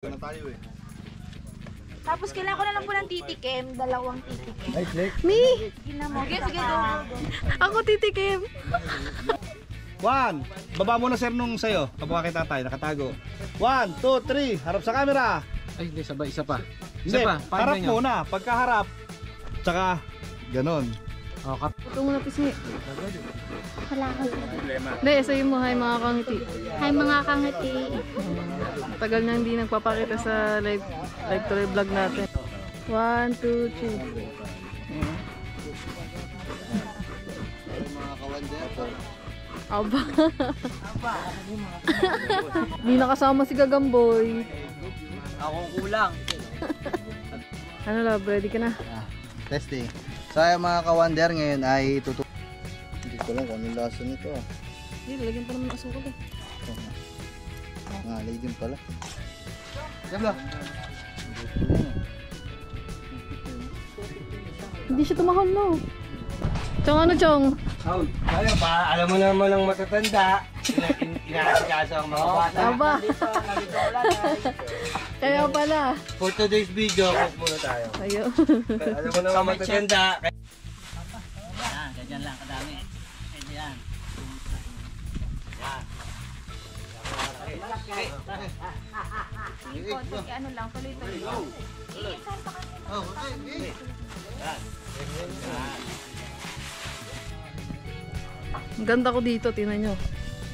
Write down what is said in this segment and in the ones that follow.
Na tayo eh. Tapos kailangan ko na lang po ng titikim, dalawang titikim. Ay, Flex. Me? Sige, sige, go. Ako titikim. Juan, baba mo na sir nung sayo. Kapag kita tayo, nakatago. 1, 2, 3, harap sa camera. Ay, hindi, sabay, isa pa. Hindi, Isa pa, harap muna. Pagkaharap, tsaka ganon. Oh, Ito muna pisngi. Wala ka. Hindi, sayo mo, hi mga kangiti. Hi mga kangiti. Tagal na hindi nagpapakita sa live to live vlog natin. 1, 2, 3. Aba. Hindi nakasama si Gagamboy. Akong kulang. Ano love, ready ka na? Testing. So ay mga ka-wonder ngayon ay hindi ko lang kung anong lasa nito ah. Hindi, lalagyan pa naman ng asukal eh. Ngalay din pala. Yabla. Hindi siya tumahol no. Chong ano Chong? Alam pa, alam mo naman ang matatanda. Inaasikaso ang mga bata. Aba. Kaya pala. For today's video, cook muna tayo. Ayo. Alam mo naman matatanda. Yan, ganyan lang kadami. Pwede yan. Ikot, ano lang, tuloy-tuloy. Iisan pa kasi. Ang ganda ko dito, tingnan nyo.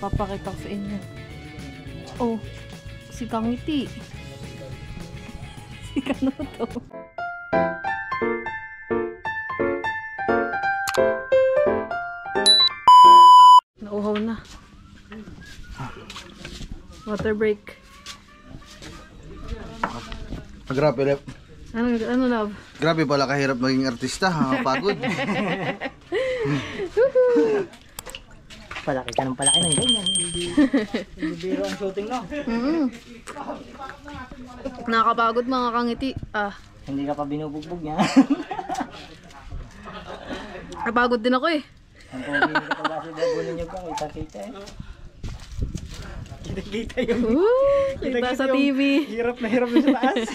Papakita ko sa inyo. Oh, si Kangiti. Si Kanuto. Nauhaw na. Water break. Grabe, Ano love? grabe pala kahirap maging artista, pagod. Palaki ka ng palaki ng ganyan. Hindi biro ang shooting no. Nakakapagod mga Kangiti. Hindi ka pa binubugbog niya. Napagod din ako eh. Ang pogi ka pa kasi babunin niyo pa kita eh. Kita yung Kita sa TV. hirap na sa taas.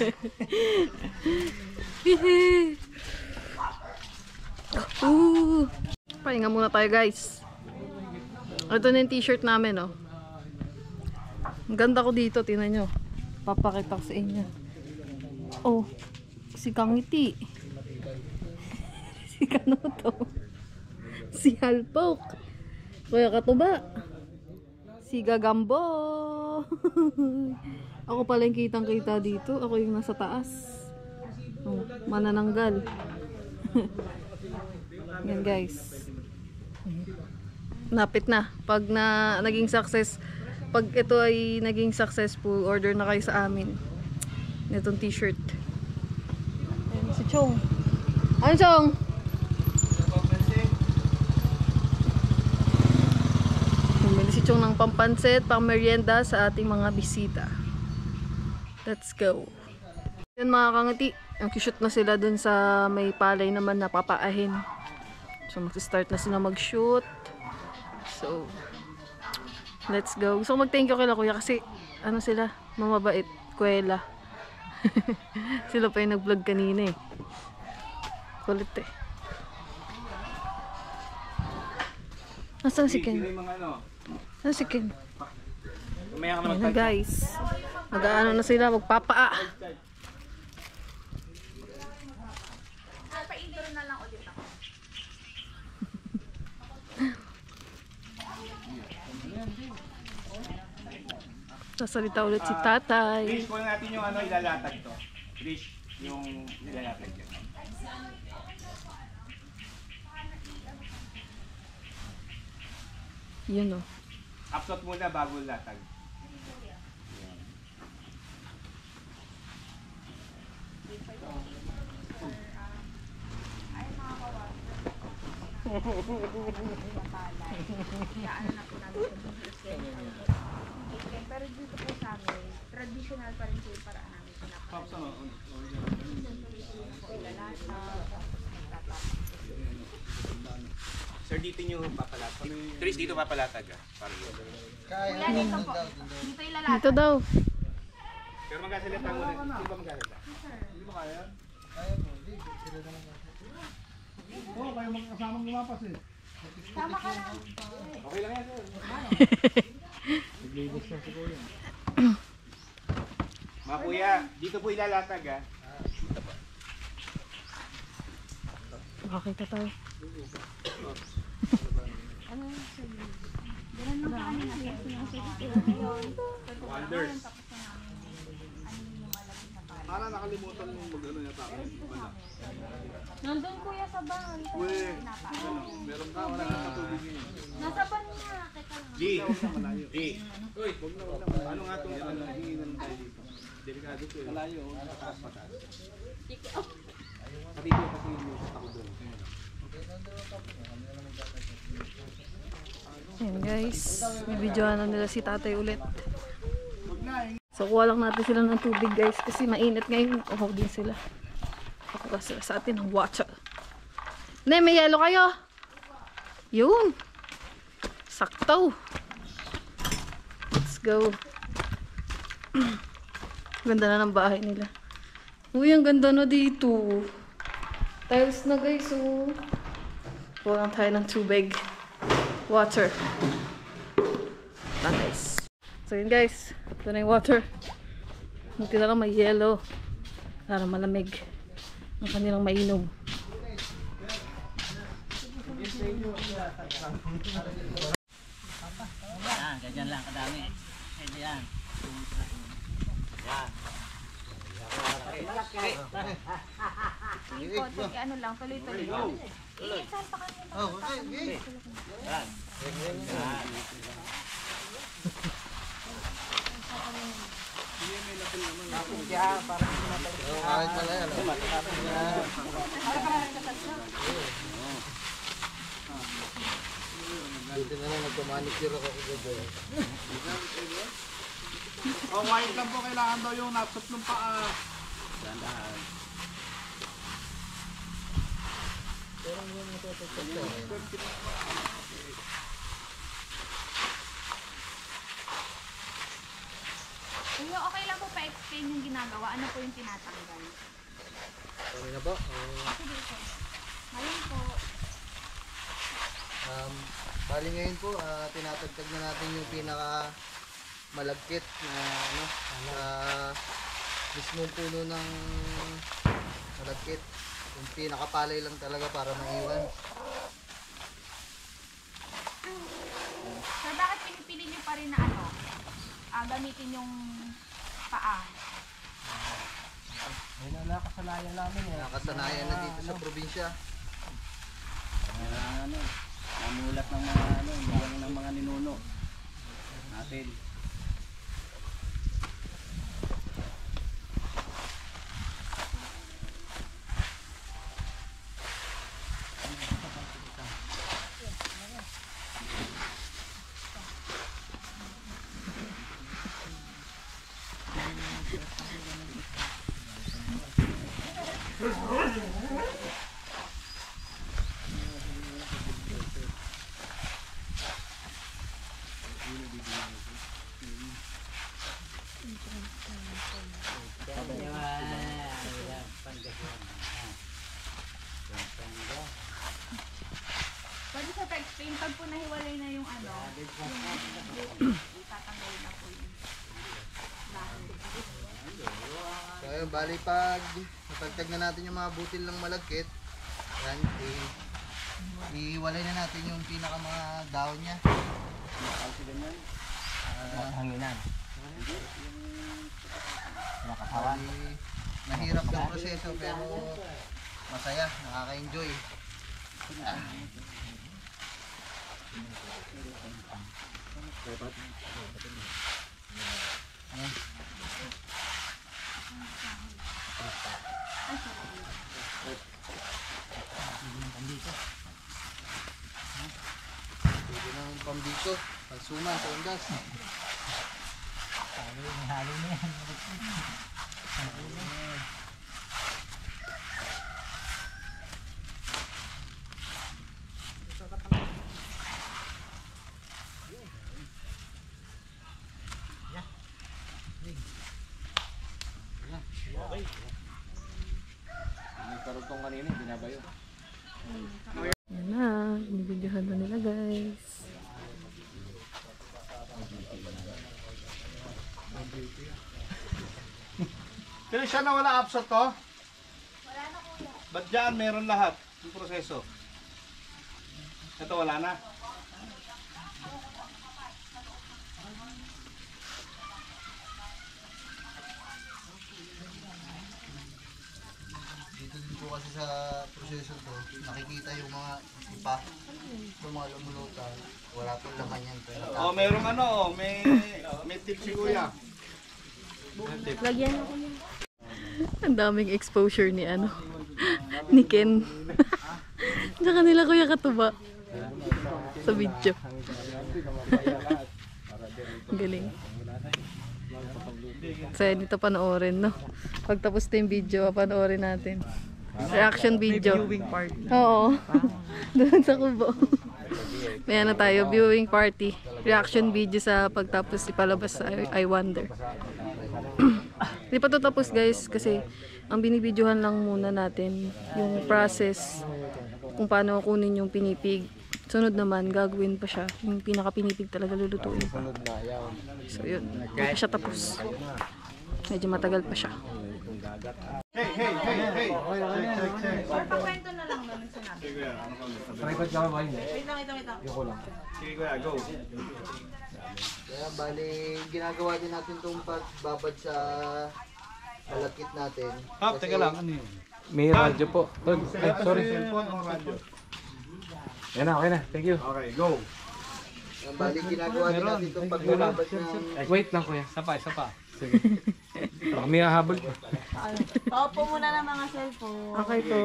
Pahinga muna tayo guys. Ito na yung t-shirt namin oh. Ang ganda ko dito, tingnan nyo. Papakita ko sa inyo. Oh, si Kangiti. Si Kanuto. Si Halpok. Kuya Katuba. Si Gagambo. Ako pala yung kitang-kita dito. Ako yung nasa taas. Oh, manananggal. Yan guys. Napit na. Pag naging success, pag ito ay naging successful, order na kayo sa amin. Itong t-shirt. Ayan si Chong. Ano Chong? Bumili si Chong ng pampansit, pang merienda sa ating mga bisita. Let's go. Yan mga Kangiti. Ang shoot na sila dun sa may palay naman na papaahin. So mag-start na sila mag-shoot. So, let's go. Gusto ko mag-thank you kay Kuya kasi ano sila, mamabait, kuwela. Sila pa yung nag-vlog kanina eh. Kulit eh. Nasaan si Ken? Nasaan si Ken? Ayan na guys. Mag-ano na sila, magpapaa. Sasalita ulit si tatay. Trish, kunin natin yung ano ilalatag to. Trish, yung ilalatag dyan. Yun o. Upload muna bago latag. Pero dito po sa amin, traditional pa rin po yung paraan namin. Sir, dito nyo papalatag. Tris, dito papalatag ah. Para yun. Kaya Wala dito po. Dito ilalata. Dito daw. Pero magkasalita mo na. Hindi ba magkasalita? Hindi mo kaya? Kaya po, hindi. Sila na lang. Oo, kayo magkasamang lumapas eh. Tama ka lang. Okay lang yan. Naglibos na siguro yan. Mga kuya, dito po ilalatag ha. Makakita tayo. Ganun mo kami na ngayon. Wonders. Para nakalimutan mo mag-ano yata. Nandun kuya sa bahay. Meron ka, wala kang matubig yun. Nasa ban niya. Teka lang. G! G! Uy! Ano nga itong hihinan tayo dito? Delikado ito eh. Malayo. Nakataas mataas. Pati ito kasi yung ako doon. Ayan guys, bibidyohan na nila si tatay ulit. So kuha lang natin sila ng tubig guys kasi mainit ngayon. Uhaw din sila. Pakuha sila sa atin ng water. Ne, may yelo kayo? Yun. Sakto. Let's go. Ganda na ng bahay nila. Uy, ang ganda na dito. Tiles na guys, oh. Kuha lang tayo ng tubig. Water. Nice. So yun guys, ito na yung water. Buti na lang may yellow para malamig ang kanilang mainom. Yan, ganyan lang kadami. Pwede yan. Iko, ano lang, tuloy-tuloy. Iisan pa kami. Oh, okay. Kahit pala yan. Buti na lang nagpamanicure ako kagabi. Oh, white lang po kailangan daw yung napsot ng paa. Kuya, okay lang po pa-explain yung ginagawa. Ano po yung tinatanggal? Kami na ba? Sige po. Ngayon po, Bali ngayon po, tinatagtag na natin yung pinaka malagkit na ano, mismong puno ng malagkit. Yung pinakapalay lang talaga para maiwan. sir, bakit pinipili niyo pa rin na ano? Gamitin yung paa. May nakasanayan namin eh. Nakasanayan na dito sa probinsya. Ano, namulat ng mga ano, buwan ng mga ninuno natin. Pwede sa pa-explain, pag po nahiwalay na yung ano, itatanggal na po yun. So ayun, bali pag natagtag na natin yung mga butil ng malagkit, yan, iiwalay na natin yung pinaka mga dahon niya. Hanginan. Bali, mahirap yung proseso pero masaya, nakaka-enjoy. Pwede ng pambiko, pagsuman sa undas. Halo na yan. Yan na, binibidyohan na nila guys. Pero siya na wala upset to? Wala na kuya. Ba't dyan meron lahat yung proseso? Ito wala na. Dito din po kasi sa proseso to, nakikita yung mga ipa, yung mga lumulutan. Wala pong laman yan. Oh, merong ano, may tip si kuya. Lagyan ako yun. Ang daming exposure ni ano, ni Ken. Tsaka nila Kuya Katuba sa video. Galing. So yan, ito panoorin, no? Pagtapos na yung video, panoorin natin. Reaction video. Viewing party. Oo. Doon sa kubo. May ano tayo, viewing party. Reaction video sa pagtapos ipalabas sa I Wonder. Hindi pa ito tapos guys kasi ang binibidyohan lang muna natin yung process kung paano kunin yung pinipig. Sunod naman gagawin pa siya, yung pinaka pinipig talaga lulutuin pa. So yun, hindi pa siya tapos. Medyo matagal pa siya. Hey. Pagpakwento na lang namin sa namin. Sige kuya, ano kami? Private ka ba? Wait lang. Yoko lang. Sige kuya, go. Kaya bali, ginagawa din natin itong pagbabad sa malakit natin. Teka lang, ano yun? May radyo po. Ay, sorry. Cellphone o radyo? Yan na, okay na. Thank you. Okay, go. Kaya bali, ginagawa din natin itong pagbabad ng... Wait lang kuya. Isa pa. Sige. Baka may hahabol. Paupo muna ng mga cellphone. Okay po.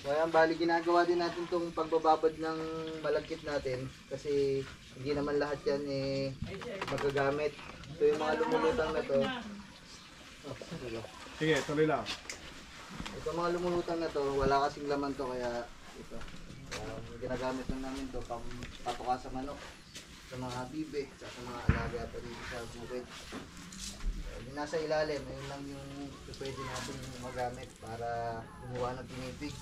Kaya bali, ginagawa din natin itong pagbababad ng malagkit natin kasi hindi naman lahat yan magagamit. So yung mga lumulutang na to, Sige, tuloy lang. ito mga lumulutang na to, wala kasing laman to kaya ito. Ginagamit lang namin to pang patuka sa manok, sa mga bibe, sa mga alaga pa dito sa bukid. Yung nasa ilalim, ayun lang yung pwede natin magamit para kumuha ng pinipig.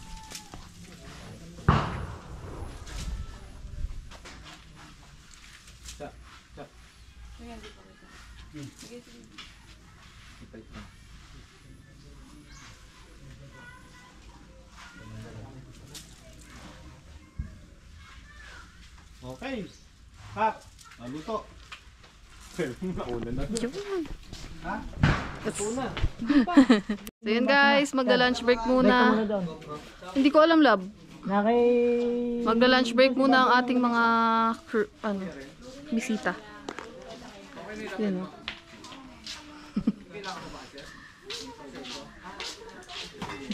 Okay. Cut. Maluto. So yun guys, magla-lunch break muna. Hindi ko alam, lab. Magla-lunch break muna ang ating mga bisita. Yun o.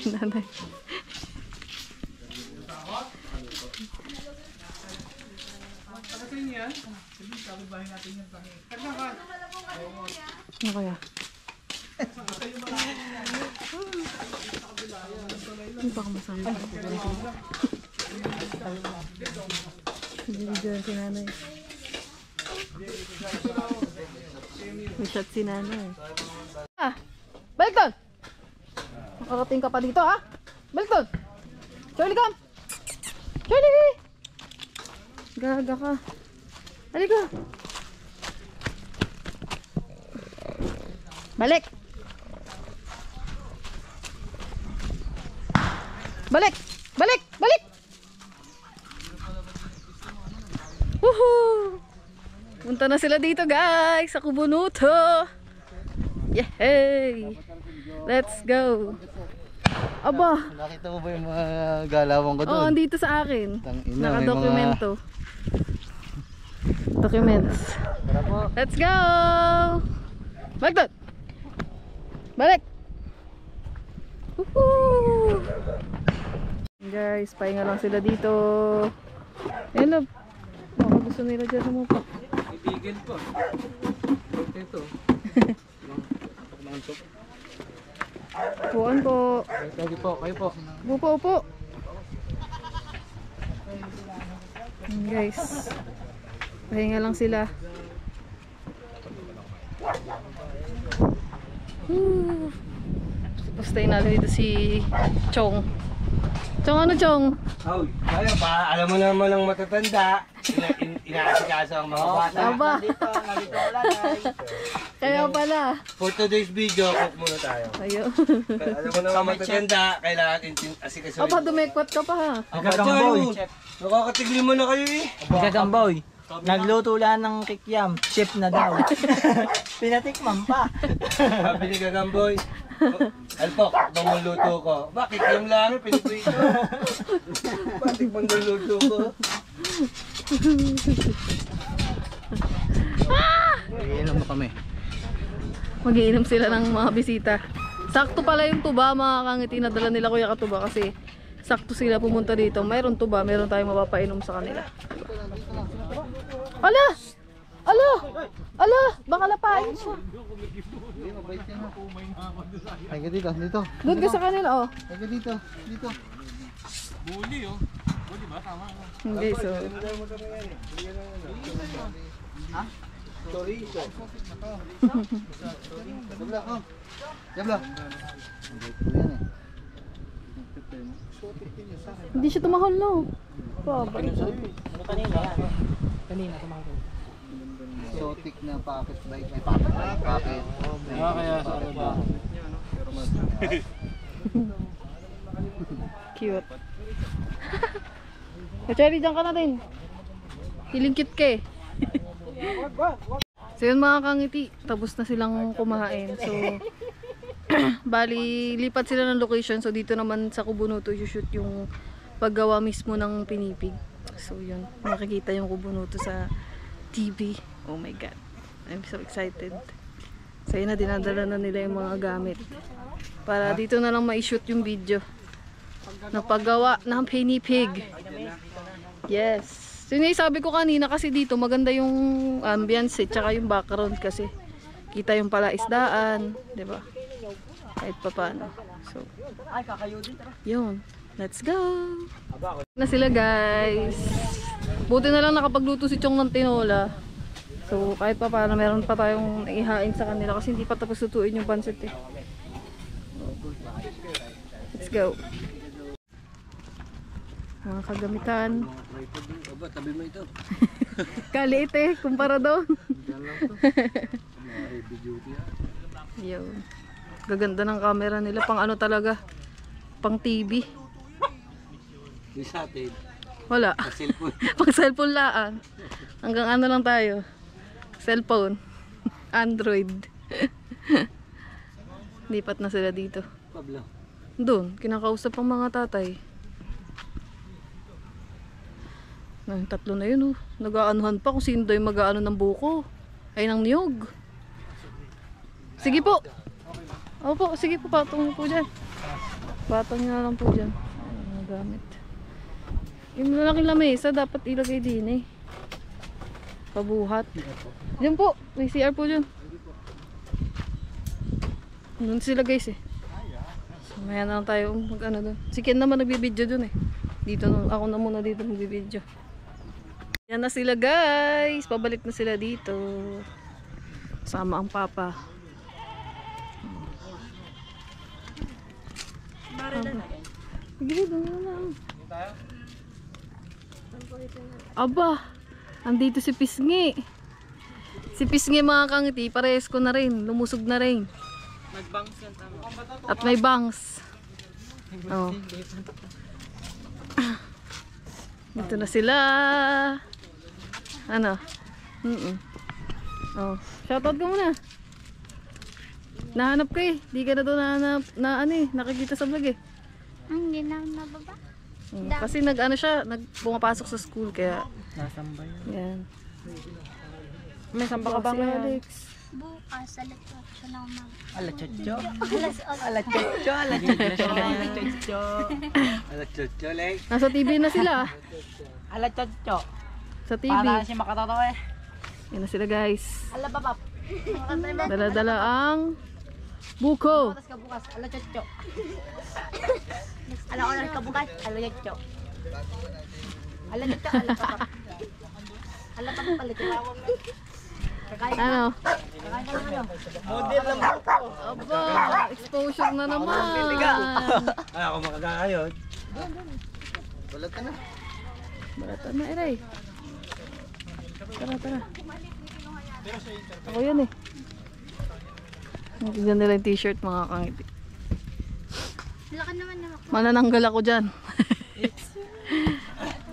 Nanay. Ano kaya? Hindi pa ka masama. Video si nanay. May shot si nanay. Balik doon! Makarating ka pa dito ha? Balik doon! Charlie, come! Charlie! Gaga ka. Halika! Balik! Balik! Balik! Balik! Woohoo! Punta na sila dito guys sa Kubunuto. Yay! Let's go! Aba! Nakita mo ba yung mga galawan ko doon? Oo, andito sa akin. Tangina, may Nakadokumento. Documents. Let's go! Balik doon! Balik! Woohoo! Guys, pahinga lang sila dito. Ayun na. Baka gusto nila dyan sumupa. Ibigin po. Ito. Upuan po. Sige po, kayo po. Upo, upo. Guys, pahinga lang sila. stay natin dito si Chong. Chong, ano Chong? Oh, kaya ba, alam mo naman ang matatanda, inaasikaso ang mga bata. Aba, Nandito wala na. kaya pala. For today's video, cook muna tayo. Ayun. Alam mo naman matatanda, kailangan asikaso. Aba, dumekwat ka pa ha. Gagamboy. Nakakatigli mo na kayo eh. Gagamboy. Nagluto lang ng kikyam. Chef na daw. Pinatikman pa. Sabi ni Gagamboy, Alpok, bang luto ko? Bakit yung lang, pinipito? Bakit bang luto ko? Iinom na kami. Magiinom sila ng mga bisita. Sakto pala yung tuba, mga kangiti, nadala nila Kuya Katuba kasi sakto sila pumunta dito. Mayroon tuba, mayroon tayong mapapainom sa kanila. Ala! Ala! Ala! Baka lapain siya. Ay ka dito, dito. Doon ka sa kanila, oh. Ay ka dito, dito. Hindi, so. Jabla, oh. Jabla. Hindi siya tumahol, no? Baba. Exotic na pocket bike. May pocket bike. Pocket. Kaya sa ba? Cute. Cherry, dyan ka na din. Feeling cute ka eh. So yun mga kangiti, tapos na silang kumain. So, bali, lipat sila ng location. So dito naman sa Kubunuto, shoot yung paggawa mismo ng pinipig. So yun, makikita yung Kubunuto sa TV. Oh my god, I'm so excited. So yun na, dinadala na nila yung mga gamit. Para dito na lang ma-shoot yung video na paggawa ng pinipig. Yes. So yun yung sabi ko kanina, kasi dito maganda yung ambience tsaka yung background kasi kita yung palaisdaan, di ba? Kahit pa paano. So, yun. Let's go! Na sila guys. Buti na lang nakapagluto si Chong ng tinola. So kahit pa paano meron pa tayong ihain sa kanila kasi hindi pa tapos lutuin yung pancit eh. Let's go! Mga kagamitan. Aba, tabi mo ito. Kaliit eh, kumpara doon. Yun. Gaganda ng camera nila, pang ano talaga, pang TV. Di sa atin, Wala. sa cellphone. Pang cellphone laan. Hanggang ano lang tayo. Cellphone. Android. Lipat na sila dito. Pablo. Doon, kinakausap ang mga tatay. Yung tatlo na yun, oh. Nag-aanuhan pa kung sino daw yung mag-aano ng buko. Ay, ng niyog. Sige po. Opo, sige po, patong po dyan. Patong nga lang po dyan. Ay, mga gamit. Yung malaking lamesa, dapat ilagay din eh. Pabuhat. Diyan po, may CR po dyan. Doon sila guys eh. So, maya na lang tayo mag-ano doon. Si Ken naman nagbibideo doon eh. Dito, ako na muna dito magbibideo. Yan na sila guys. Pabalik na sila dito. Sama ang papa. Sige, doon na lang. Aba, andito si Pisngi. Si Pisngi mga kangiti, parehas ko na rin. Lumusog na rin. Nagbangs yan tama. At may bangs. Oh. Dito na sila. Ano? Oh, shoutout ka muna. Nahanap ka eh. Di ka na doon nahanap na ano eh, nakikita sa vlog eh. Hindi na nababa. Kasi nag-ano siya, pumapasok sa school kaya Nasambay. yan. May samba ka ba Si ngayon? Alex. Bukas, alas 8 na umaga. Ala chocho. Alas 8. Ala chocho. Ala chocho. Ala chocho. Ala, chocolate. Nasa TV na sila. Ala chocho. Sa TV. Para si makatatawa eh. Yan na sila guys. Ala babap. Dala-dala ang buko. Bukas ka bukas. Ala chocho. Ala oras ka bukas. Ala chocho. Ala chocho. Ala babap. Ala babap. Ala chocho. Ano? Model lang po. Aba, exposure na naman. Ay, ako makakayod. Balat ka na. Barata na, Eray. Tara, tara. Ako yan eh. Tignan nila yung t-shirt, mga kangiti. Laka naman naman. Manananggal ako dyan.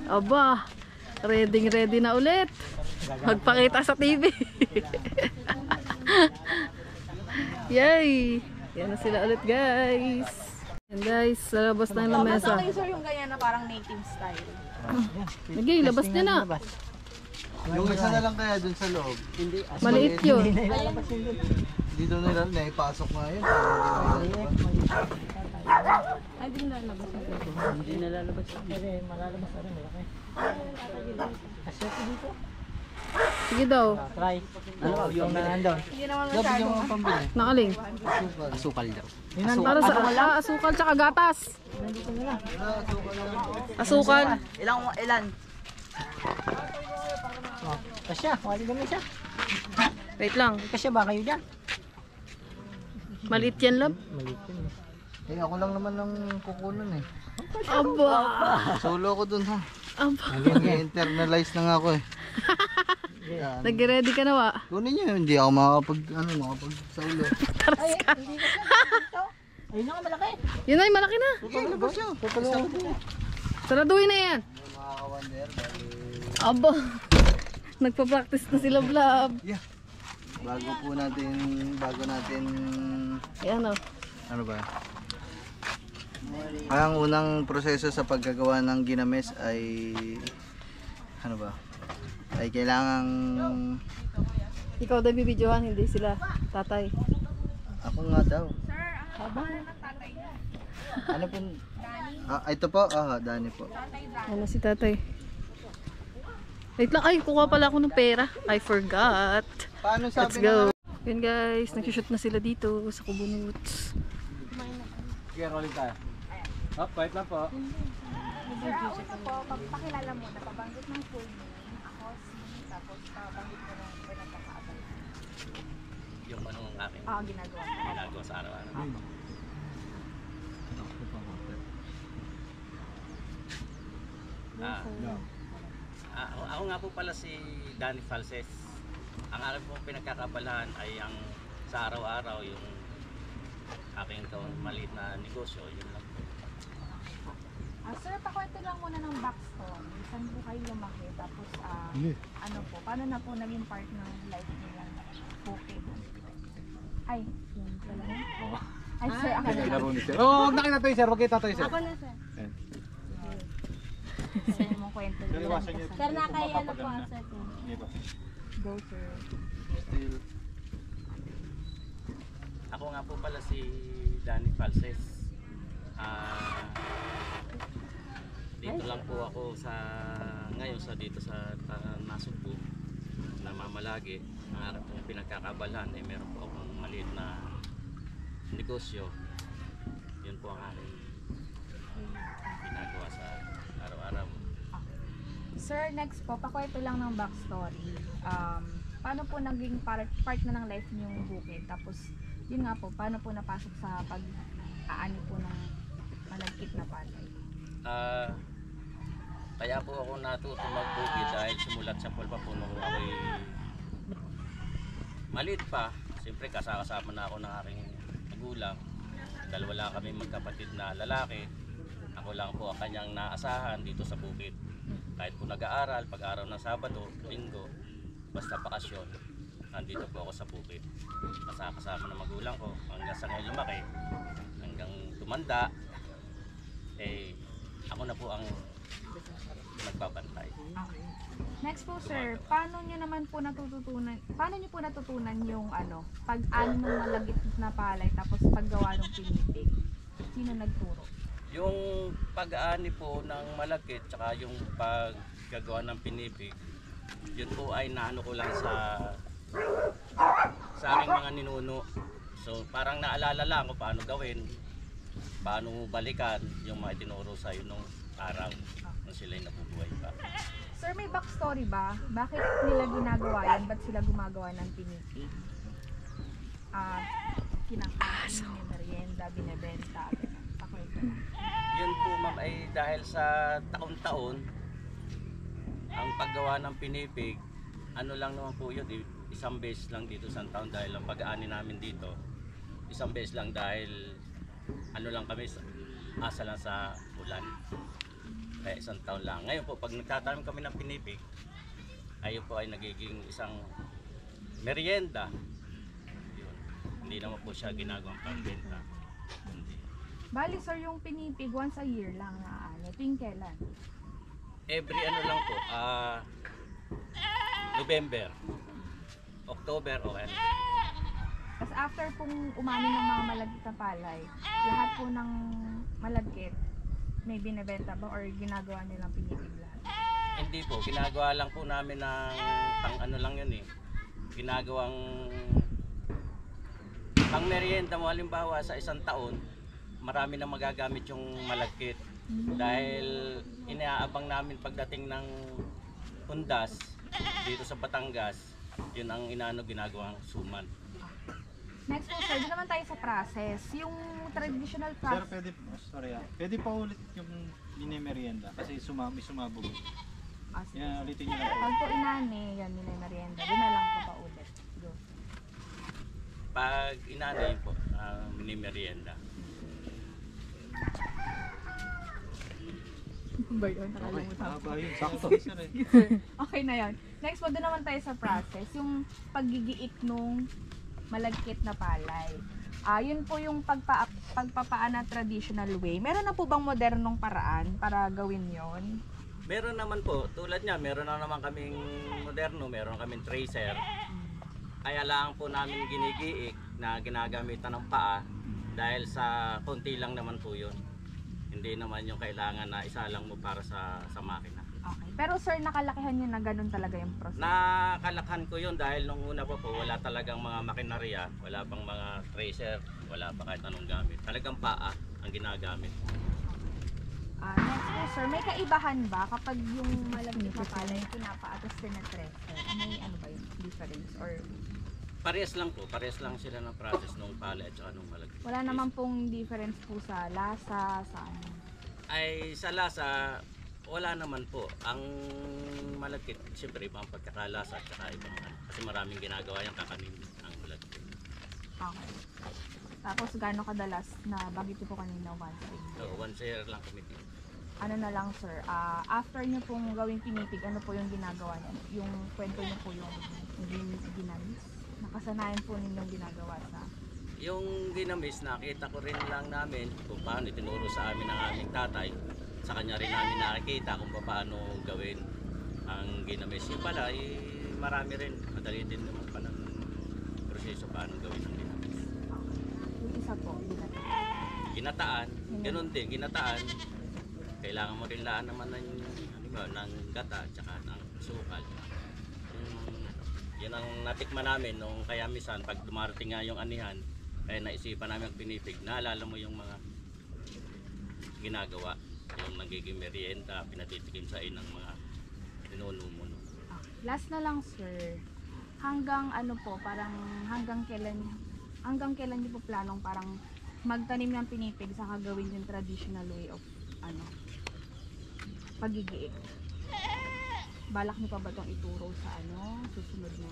Aba, ready na ulit. Magpakita sa TV. Yay! Yan na sila ulit, guys. Yan guys, sa labas na yung lamesa. Sir, yung ganyan na parang native style. Lagay, labas niya na. Yung isa na lang kaya dun sa loob. Hindi. Maliit yun. Dito nila naipasok nga yun. Ay, di lalabas na ito. Hindi nalalabas. Pero malalabas na rin. Malaki. Aswerte dito. Sige daw. Try. Ano yung nandun? Hindi naman Dapat masyado. yung mga pambili. Nakaling. Asukal daw. Para sa asukal tsaka gatas. Asukal. Ilan? Oh, kasya. Wali kami siya. Wait lang. Kasya ba kayo dyan? Maliit yan, love. Maliit yun. Eh ako lang naman ng kukunan eh. Aba. Solo ko dun ha. Aba. Nag-internalize na nga ako eh. Yan. Nag-ready ka na wa? Kunin nyo, hindi ako makapag-solo. Ayun nga malaki. Yun ay, malaki na. Labas nyo. Saraduhin na yan. Makaka-wonder dahil Aba. Nagpa-practice na sila, Blab. bago natin Ayan o. ano ba? Ang unang proseso sa paggagawa ng ginames ay ano ba? Ay kailangang Ikaw daw bibidyohan, hindi sila. Tatay. ako nga daw. Sir, ang pangalan ng tatay niya. Ano po? Ito po. Dani po. Ano si tatay? Wait lang. Ay, kuha pala ako ng pera. I forgot. Paano Let's sabi go. Yun guys, nag-shoot na sila dito sa Kubunuts. Sige, rolling tayo. Hop, wait lang po. Sir, ang una po, pagpakilala muna, pabanggit ng full name. Ako tapos pabanggit ko ng pinagkakaabal. Yung anong aking Ginagawa. ginagawa sa araw-araw. Ako nga po pala si Danny Falses. Ang aking pong pinagkakabalahan ay ang sa araw-araw yung aking maliit na negosyo. Yun lang po. Sir, pakwento lang muna ng backstory. Saan po kayo lumaki? Tapos, ano po, paano na po naging part ng life nilang bukid? Ay, yun pala. Ay, sir, ako na. Laro ni sir. Oh, huwag na kita tayo sir. Huwag kita tayo sir. Ako na, sir. Sir, mo kwento. Sir, nakaya na po ang set. Go, sir. Still. Ako nga po pala si Danny Falses. Dito lang po ako ngayon dito sa Nasugbu, namamalagi. Ang aking pong pinagkakaabalahan ay meron po akong maliit na negosyo. Yun po ang aking ginagawa sa araw-araw. Sir, next po, pakwento lang ng backstory. Paano po naging part na ng life niyong bukid? Tapos, yun nga po, paano po napasok sa pag-aani po ng malagkit na palay? Kaya po ako natuto magbukid dahil sumulat sa pulpa po nung ako'y maliit pa. Siyempre kasama na ako ng aking magulang. Dahil wala kami magkapatid na lalaki. Ako lang po ang kanyang naasahan dito sa bukid. Kahit po nag-aaral, pag-araw ng Sabado, Linggo, basta bakasyon, nandito po ako sa bukid. Kasama ng magulang ko hanggang sa ngayon lumaki, hanggang tumanda, ako na po ang nagbabantay. Next po, sir, paano niyo po natutunan yung pag-ani ng malagkit na palay tapos paggawa ng pinipig? Sino nagturo? Yung pag-aani po ng malagkit tsaka yung paggagawa ng pinipig, yun po ay naano ko lang sa aking mga ninuno. So parang naalala lang kung paano gawin, paano balikan yung mga tinuro sa nung araw. kung sila'y nabubuhay pa. Sir, may backstory ba? Bakit nila ginagawa yan? Ba't sila gumagawa ng pinipig? Kinakain, may merienda, binebenta. Pakwento lang. Yun po ma'am ay dahil sa taon-taon ang paggawa ng pinipig, ano lang naman po yun, isang beses lang dito sa taon dahil ang pag-aani namin dito, isang beses lang dahil ano lang kami, asa lang sa ulan. Kaya isang taon lang. Ngayon po, pag nagtatanim kami ng pinipig, ayun po ay nagiging isang merienda. Yun. Hindi naman po siya ginagawang pagbenta. Hindi. Bali, sir, yung pinipig once a year lang na ano. Tuwing kailan? Every ano lang po, November, October o ano. Tapos after pong umamin ng mga malagkit na palay, lahat po ng malagkit may binebenta ba or ginagawa nilang pinipig lahat? Hindi po, ginagawa lang po namin ng pang ano lang yun eh. Ginagawang pang merienda mo, halimbawa sa isang taon, marami na magagamit yung malagkit. Dahil inaabang namin pagdating ng Undas dito sa Batangas, yun ang ginagawang suman. Next po, sir, doon naman tayo sa process. Yung traditional Sir, process. pwede, pwede pa ulit yung merienda kasi may sumabog. Yan, ulitin nyo lang po. Pag po inani, yan, minay merienda. Doon na lang po pa ulit. Go. Pag inanay po, mini-merienda. Ba yun? Nakalimutan ko. Haba yun, sakto. Sir, eh. Okay na yun. Next po, doon naman tayo sa process. Yung paggigiit nung malagkit na palay. Yun po yung pagpapaan na traditional way. Meron na po bang modernong paraan para gawin yon? Meron naman po, tulad niya, meron na naman kaming moderno, meron kaming tracer. Ay lang po namin ginigiik na ginagamitan ng paa dahil sa konti lang naman po yun. Hindi naman yung kailangan na isa lang mo para sa makina. Okay. Pero sir, nakalakihan nyo na ganun talaga yung process? Nakalakhan ko yun dahil nung una po wala talagang mga makinarya, wala pang mga tracer, wala pa kahit anong gamit. Talagang paa ang ginagamit. Next po sir, may kaibahan ba kapag yung malagkit na palay yung pinapaa tapos tinatreser? May ano ba yung difference? Or Parehas lang po, parehas lang sila ng process nung palay at saka nung malagkit. wala naman pong difference po sa lasa, sa ano? Ay sa lasa, wala naman po. Ang malagkit, siyempre ibang pagkakalasa at saka ibang ano. Kasi maraming ginagawa yung kakanin ang malagkit. Okay. Tapos gaano kadalas na bagay po kanina once a year? So, once a year lang kami dito. Ano na lang sir, after nyo pong gawing pinipig, ano po yung ginagawa nyo? Yung kwento nyo po yung ginamis? Nakasanayan po ninyong ginagawa sa... Yung ginamis, nakita ko rin lang namin kung paano itinuro sa amin ng aming tatay. Sa kanya rin namin nakikita kung paano gawin ang ginamis. Yung pala, marami rin. Madali din naman pa ng proseso paano gawin ang ginamis. Yung isa po, Ginataan, ganun din, ginataan. Kailangan mo rin laan naman ng gata at saka ng sukal. Yun ang natikman namin nung kaya misan pag dumarating nga yung anihan, kaya naisipan namin ang pinipig, naalala mo yung mga ginagawa, yung nagiging merienda, pinatitikim sa ng mga pinuno mo. No? Last na lang sir, hanggang ano po, parang hanggang kailan niyo po planong parang magtanim ng pinipig sa gagawin yung traditional way of ano, pagigiik? Balak niyo pa ba itong ituro sa ano, susunod na?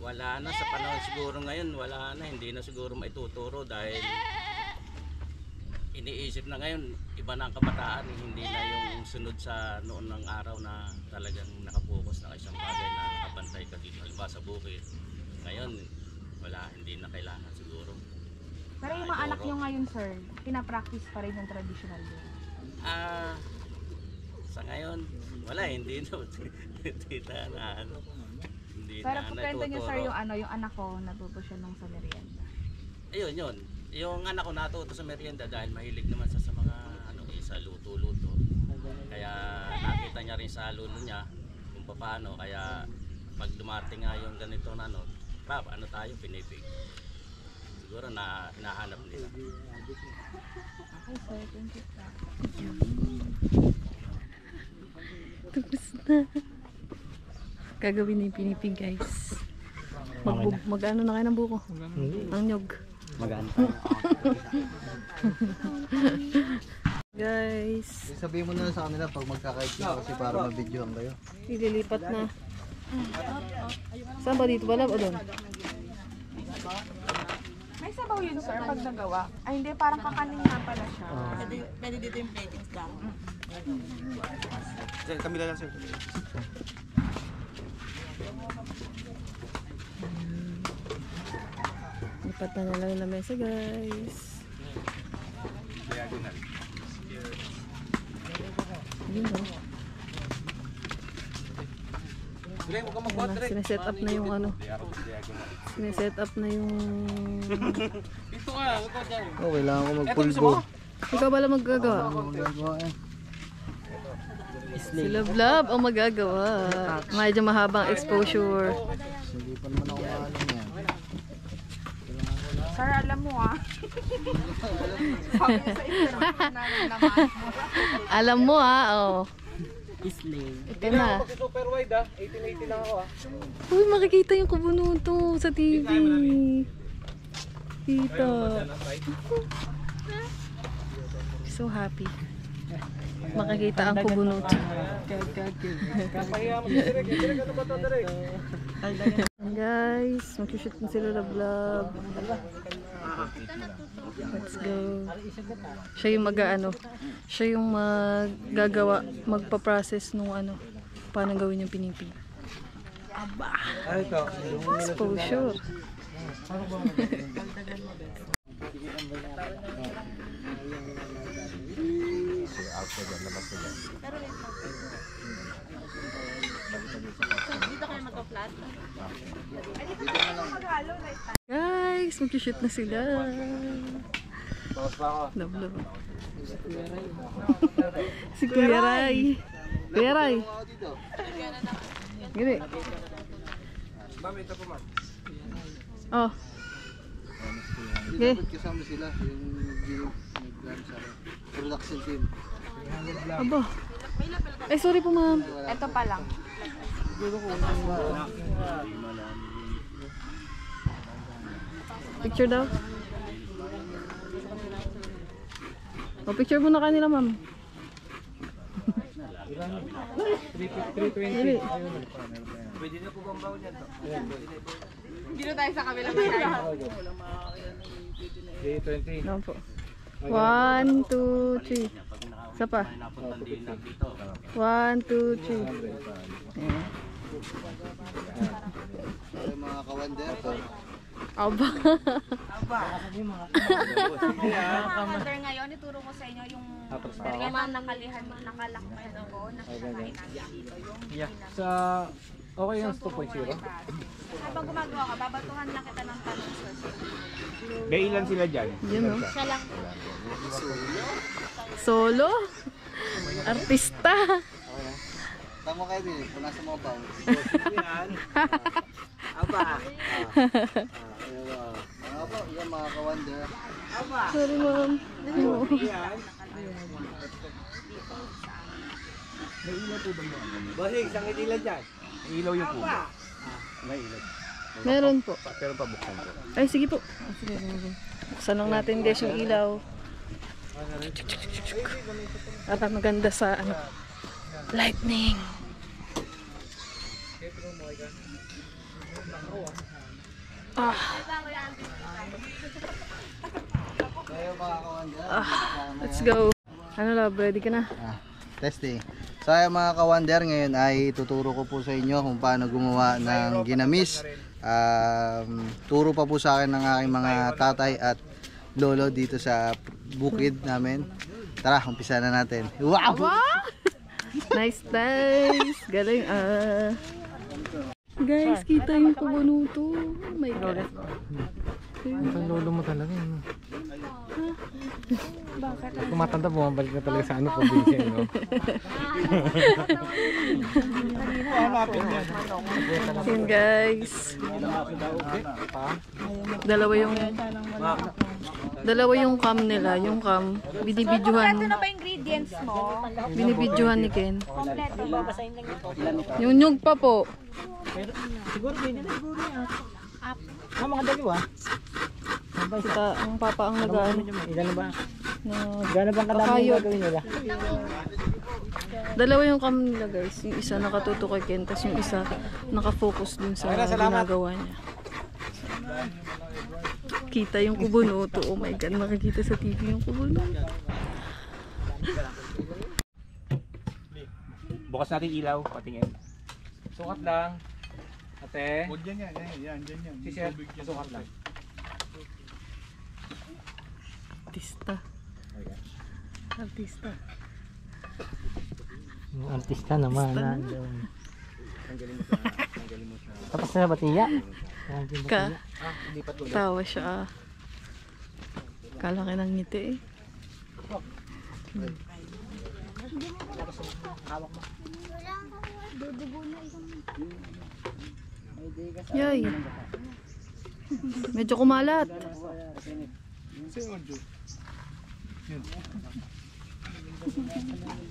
Wala na, sa panahon siguro ngayon, wala na, hindi na siguro maituturo dahil iniisip na ngayon, iba na ang kabataan, hindi na yung sunod sa noon ng araw na talagang nakapokus na isang bagay na nakabantay ka dito, halimbawa sa bukid. Ngayon, wala, hindi na kailangan siguro. Pero yung mga anak niyo ngayon sir, pinapractice pa rin yung traditional way? Sa ngayon, wala, hindi na, hindi na, ano, hindi Pero na kwento niyo sir natuturo. yung ano, yung anak ko natuto siya nung sa merienda. Ayun, yun. Yung anak ko natuto sa merienda dahil mahilig naman sa mga ano, sa luto-luto. Kaya nakita niya rin sa lulo niya kung paano. Kaya pag dumating nga yung ganito na ano, ano tayo, pinipig. Siguro na hinahanap nila. Okay sir, thank you sir. Tapos na. Gagawin na yung pinipig, guys. Mag-ano na kayo ng buko? Ang nyog. Maganda. Guys, Sabihin mo na lang sa kanila pag magkakait ka kasi para ma-videohan kayo. ililipat na. Saan ba dito? Wala o doon? May sabaw yun, sir, pag nagawa. Ay, hindi, parang kakanin nga pala siya. Pwede dito yung platings lang. Sir, kamila lang sir. Lipat na lang yung lamesa, guys. Diagonal. Yun o. Sineset up na yung ano. Sineset up na yung... Oh, kailangan ko magpulbo. Ikaw ba lang magagawa? Si Love ang magagawa. Medyo mahabang exposure. Hindi pa naman ako maalam yan. Sir, alam mo Sabi niya sa interview namin naman. Alam mo oh. Ito na. Super wide 1880 lang ako Uy, makikita yung kubunuto sa TV. Tita. So happy. Makikita ang kubunuto. Guys, mag-shoot na sila Love. Let's go. Siya yung siya yung magagawa, magpa-process nung paano gawin yung pinipig. Aba! Exposure. Dito kayo magpa-flat. Guys, mag-shoot na sila. Love. Si Kuya Ray. Kuya Ray. Gini. Oh. Okay. Kasama sila yung production team. Aba. Ay, sorry po ma'am. Ito pa lang. Picture daw. O, picture muna kanila ma'am. 320. Dito tayo sa kabila tayo. 320. Ano po? 1, 2, 3. Isa pa. 1, 2, 3. Ayan. Yung mga kawander po. Aba. Mother, ngayon, ituro ko sa inyo yung nakalihan, nakalakpan ako, nakakain namin dito. Sa okay yung 2.0. Habang gumagawa ka, babatuhan lang kita ng tanong, sir. May ilan sila dyan? Yun o. Siya lang. Solo? Artista. Tama kayo din, wala sa mga bounce. Aba, yan mga kawander. Sorry ma'am. Bossing, isang ilan dyan? Ilaw yung kubo. May ilaw. Meron po. Pero pabuksan ko. Ay, sige po. Buksan lang natin guys yung ilaw. Para maganda sa lightning. Kayo mga kawander. Let's go. Ano love, ready ka na? Testing. So ay mga kawander, ngayon ay tuturo ko po sa inyo kung paano gumawa ng ginamis. Turo pa po sa akin ng aking mga tatay at lolo dito sa bukid namin. Tara, umpisa na natin. Wow! Nice. Galing Guys, kita yung kubunuto. Oh my God. Ang lolo mo talaga yun. Bakit? Tumatanda, bumabalik na talaga sa probinsya, no? Yun guys. Dalawa yung Dalawa yung cam nila. Yung cam, So, binibidyohan. kompleto na ba ingredients mo? Binibidyohan ni Ken. Kompleto ba? Yung nyug pa po. Pero siguro pwede na siguro yan. Mga dalawa. Kita ang papa ang nag-ano. Ilan na ba? Na, Gano'n bang kadami Kakayod. yung gagawin nila? dalawa yung cam nila guys. Yung isa nakatuto kay Ken, tapos yung isa nakafocus dun sa ginagawa niya. Kita yung kubunuto. Oh my god, makikita sa TV yung kubunuto. Bukas natin ilaw, patingin. Sukat lang. Ate. Huwag yan. Dyan. Si Sir, sukat lang. Artista. Artista. Yung artista naman. Nandun. Tapos na ba tiya? Ka. Tawa siya. Kalaki ng ngiti eh. Yay. Medyo kumalat.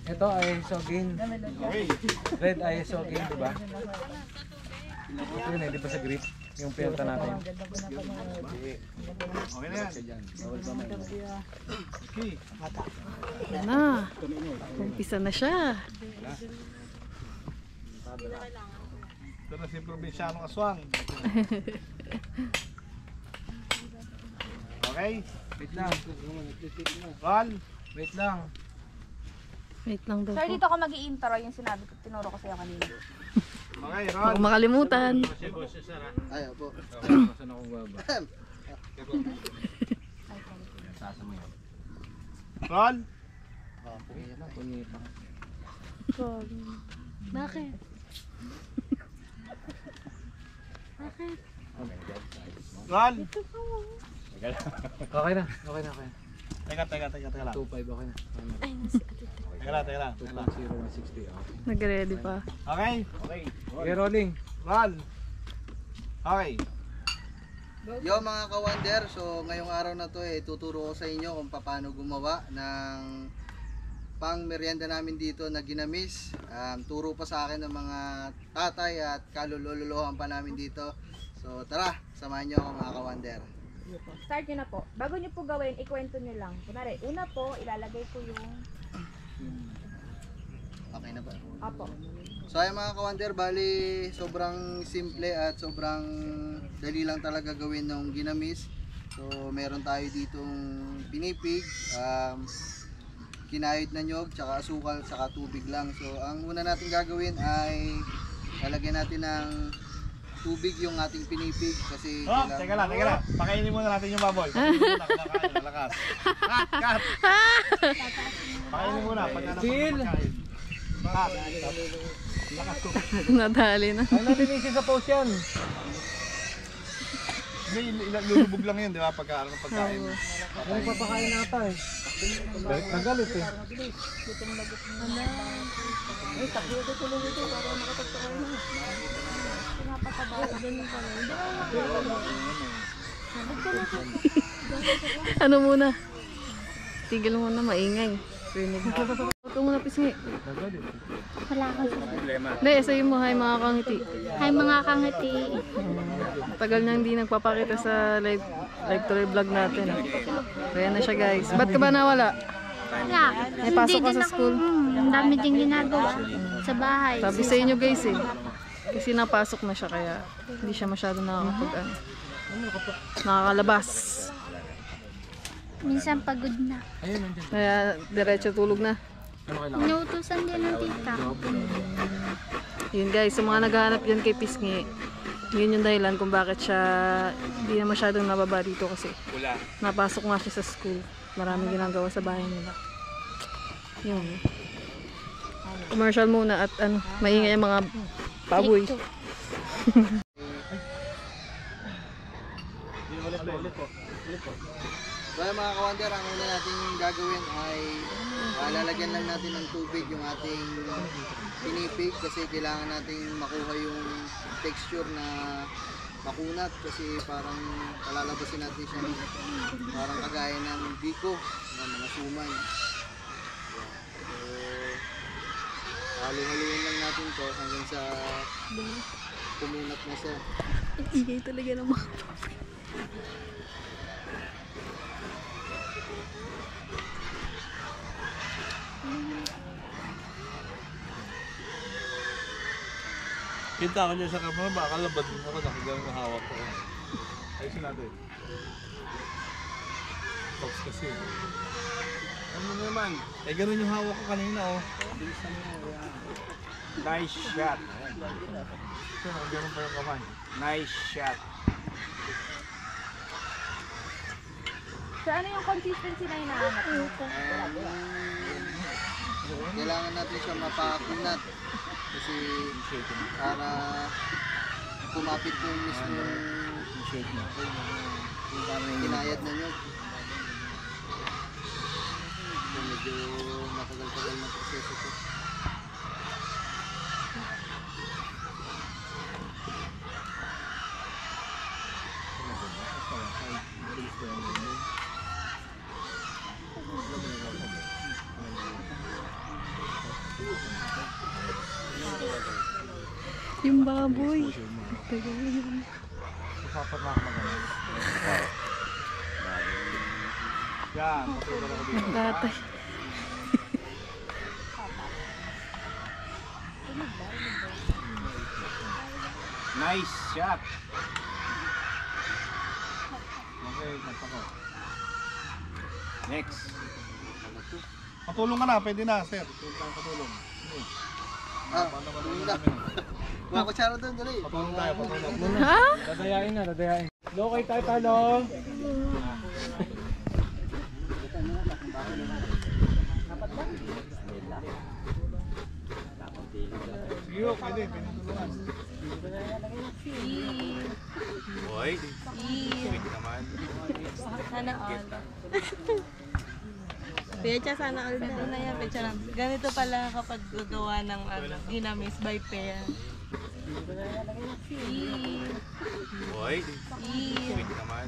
Ito ay sogin. Red ay sogin, diba? Yun eh, di ba sa grip? Yung pinta natin. Okay na yan. Yan na. Umpisa na siya. Ito na si Provincianong Aswang. Okay? Wait lang. Ron? Wait lang. Wait lang daw Sir, po. dito ako mag-i-intro yung sinabi ko, tinuro ko sa'yo kanina. Okay, Baka Ron. makalimutan. Ay, opo. Saan ako baba? Ron? Bakit? Ron? Okay na. Teka lang. 2.5 okay na. Teka lang. 2.0160. Okay. Nag-ready pa. Okay? Okay, rolling. Ron? Okay. Yo mga ka-wonder, so ngayong araw na to tuturo ko sa inyo kung paano gumawa ng pang merienda namin dito na ginamis. Turo pa sa akin ng mga tatay at kalululuhan pa namin dito. So tara, samahan nyo ako mga ka-wonder. Start nyo na po. Bago nyo po gawin, ikwento nyo lang. Kunwari, una po, ilalagay ko yung... Okay na ba? Apo. So ay mga ka-wonder, bali sobrang simple at sobrang dali lang talaga gawin ng ginamis. So meron tayo ditong pinipig, kinayod na nyog, tsaka asukal, tsaka tubig lang. So ang una natin gagawin ay lalagyan natin ng tubig yung ating pinipig kasi Oh, teka lang. Pakainin muna natin yung baboy. Lakas. Cut. Pakainin muna. Chill. Nadali na. Ano natin isin sa post yan? Lulubog lang yun, di ba? Pagka ano pagkain. Ano papakain nata eh? Galit na galit eh. Ano muna? Tigil muna, maingay. Rinig. Ito muna pisngi. Wala akong Hindi, sayo mo, hi mga kangiti. Hi mga kangiti. Tagal na hindi nagpapakita sa live to live vlog natin. Kaya na siya guys. Ba't ka ba nawala? Wala. May pasok ka sa school? Ang dami ding ginagawa sa bahay. Sabi sa inyo guys eh. Kasi napasok na siya kaya hindi siya masyado nakakalabas. Minsan pagod na. Kaya diretso tulog na. Inuutusan din ng tita. Yun guys, sa mga naghahanap dyan kay Pisngi, yun yung dahilan kung bakit siya hindi na masyadong nababa dito kasi napasok nga siya sa school. Maraming ginagawa sa bahay nila. Yun. Commercial muna at ano, maingay ang mga baboy. So ay mga ka-wonder, ang una natin gagawin ay lalagyan lang natin ng tubig yung ating pinipig kasi kailangan natin makuha yung texture na makunat kasi parang palalabasin natin siya ng parang kagaya ng biko ng mga suman. So, halo-haluin lang natin to hanggang sa kumunat na siya. Ang ingay talaga ng mga Kita ko niya sa camera, baka labad din ako, nakagang hawak ko. Ayusin natin. Talks kasi. Ano naman? Eh, ganun yung hawak ko kanina, oh. Bilisan mo, yan. Nice shot. So, ganun pa yung kamay. Nice shot. So, ano yung consistency na hinahanap mo? Kailangan natin siya mapakunat kasi para kumapit yung mismo yung kinayad na nyug. So, medyo matagal-tagal na proseso to. yung baboy. Usapan na ako magaling. Yan, patulog ako dito. Tatay. Nice shot. Okay, nagpako. Next. Patulong ka na, pwede na, sir. Patulong. Tulong na. Mga kutsara doon, dali. Patulong tayo, patulong. Ha? Dadayain na, dadayain. Lokay tayo, talong. Sige, pwede, pinutulungan. Boy, sweet naman. Sana all. Pecha sana all na yan. Pecha lang. Ganito pala kapag gagawa ng ginamis by pair. Boy, sweet naman.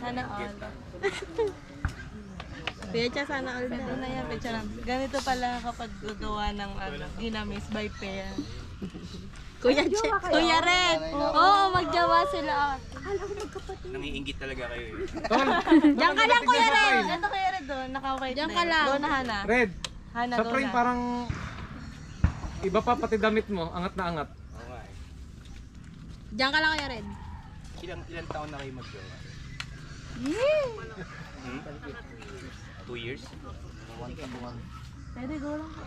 Sana all. Pecha sana all na yan. Pecha lang. Ganito pala kapag gagawa ng ginamis by pair. Kuya Red! Oo, magjawa sila. Nangiinggit talaga kayo eh. Diyan ka lang, Kuya Red! Ito Kuya Red doon, naka-white na. Diyan ka lang. Doon na Hana. Red, Hana, sa doon frame na. parang iba pa pati damit mo, angat na angat. Oo nga eh. Diyan ka lang, Kuya Red. Ilan taon na kayo mag-jowa? 2 years? Pwede, go lang po.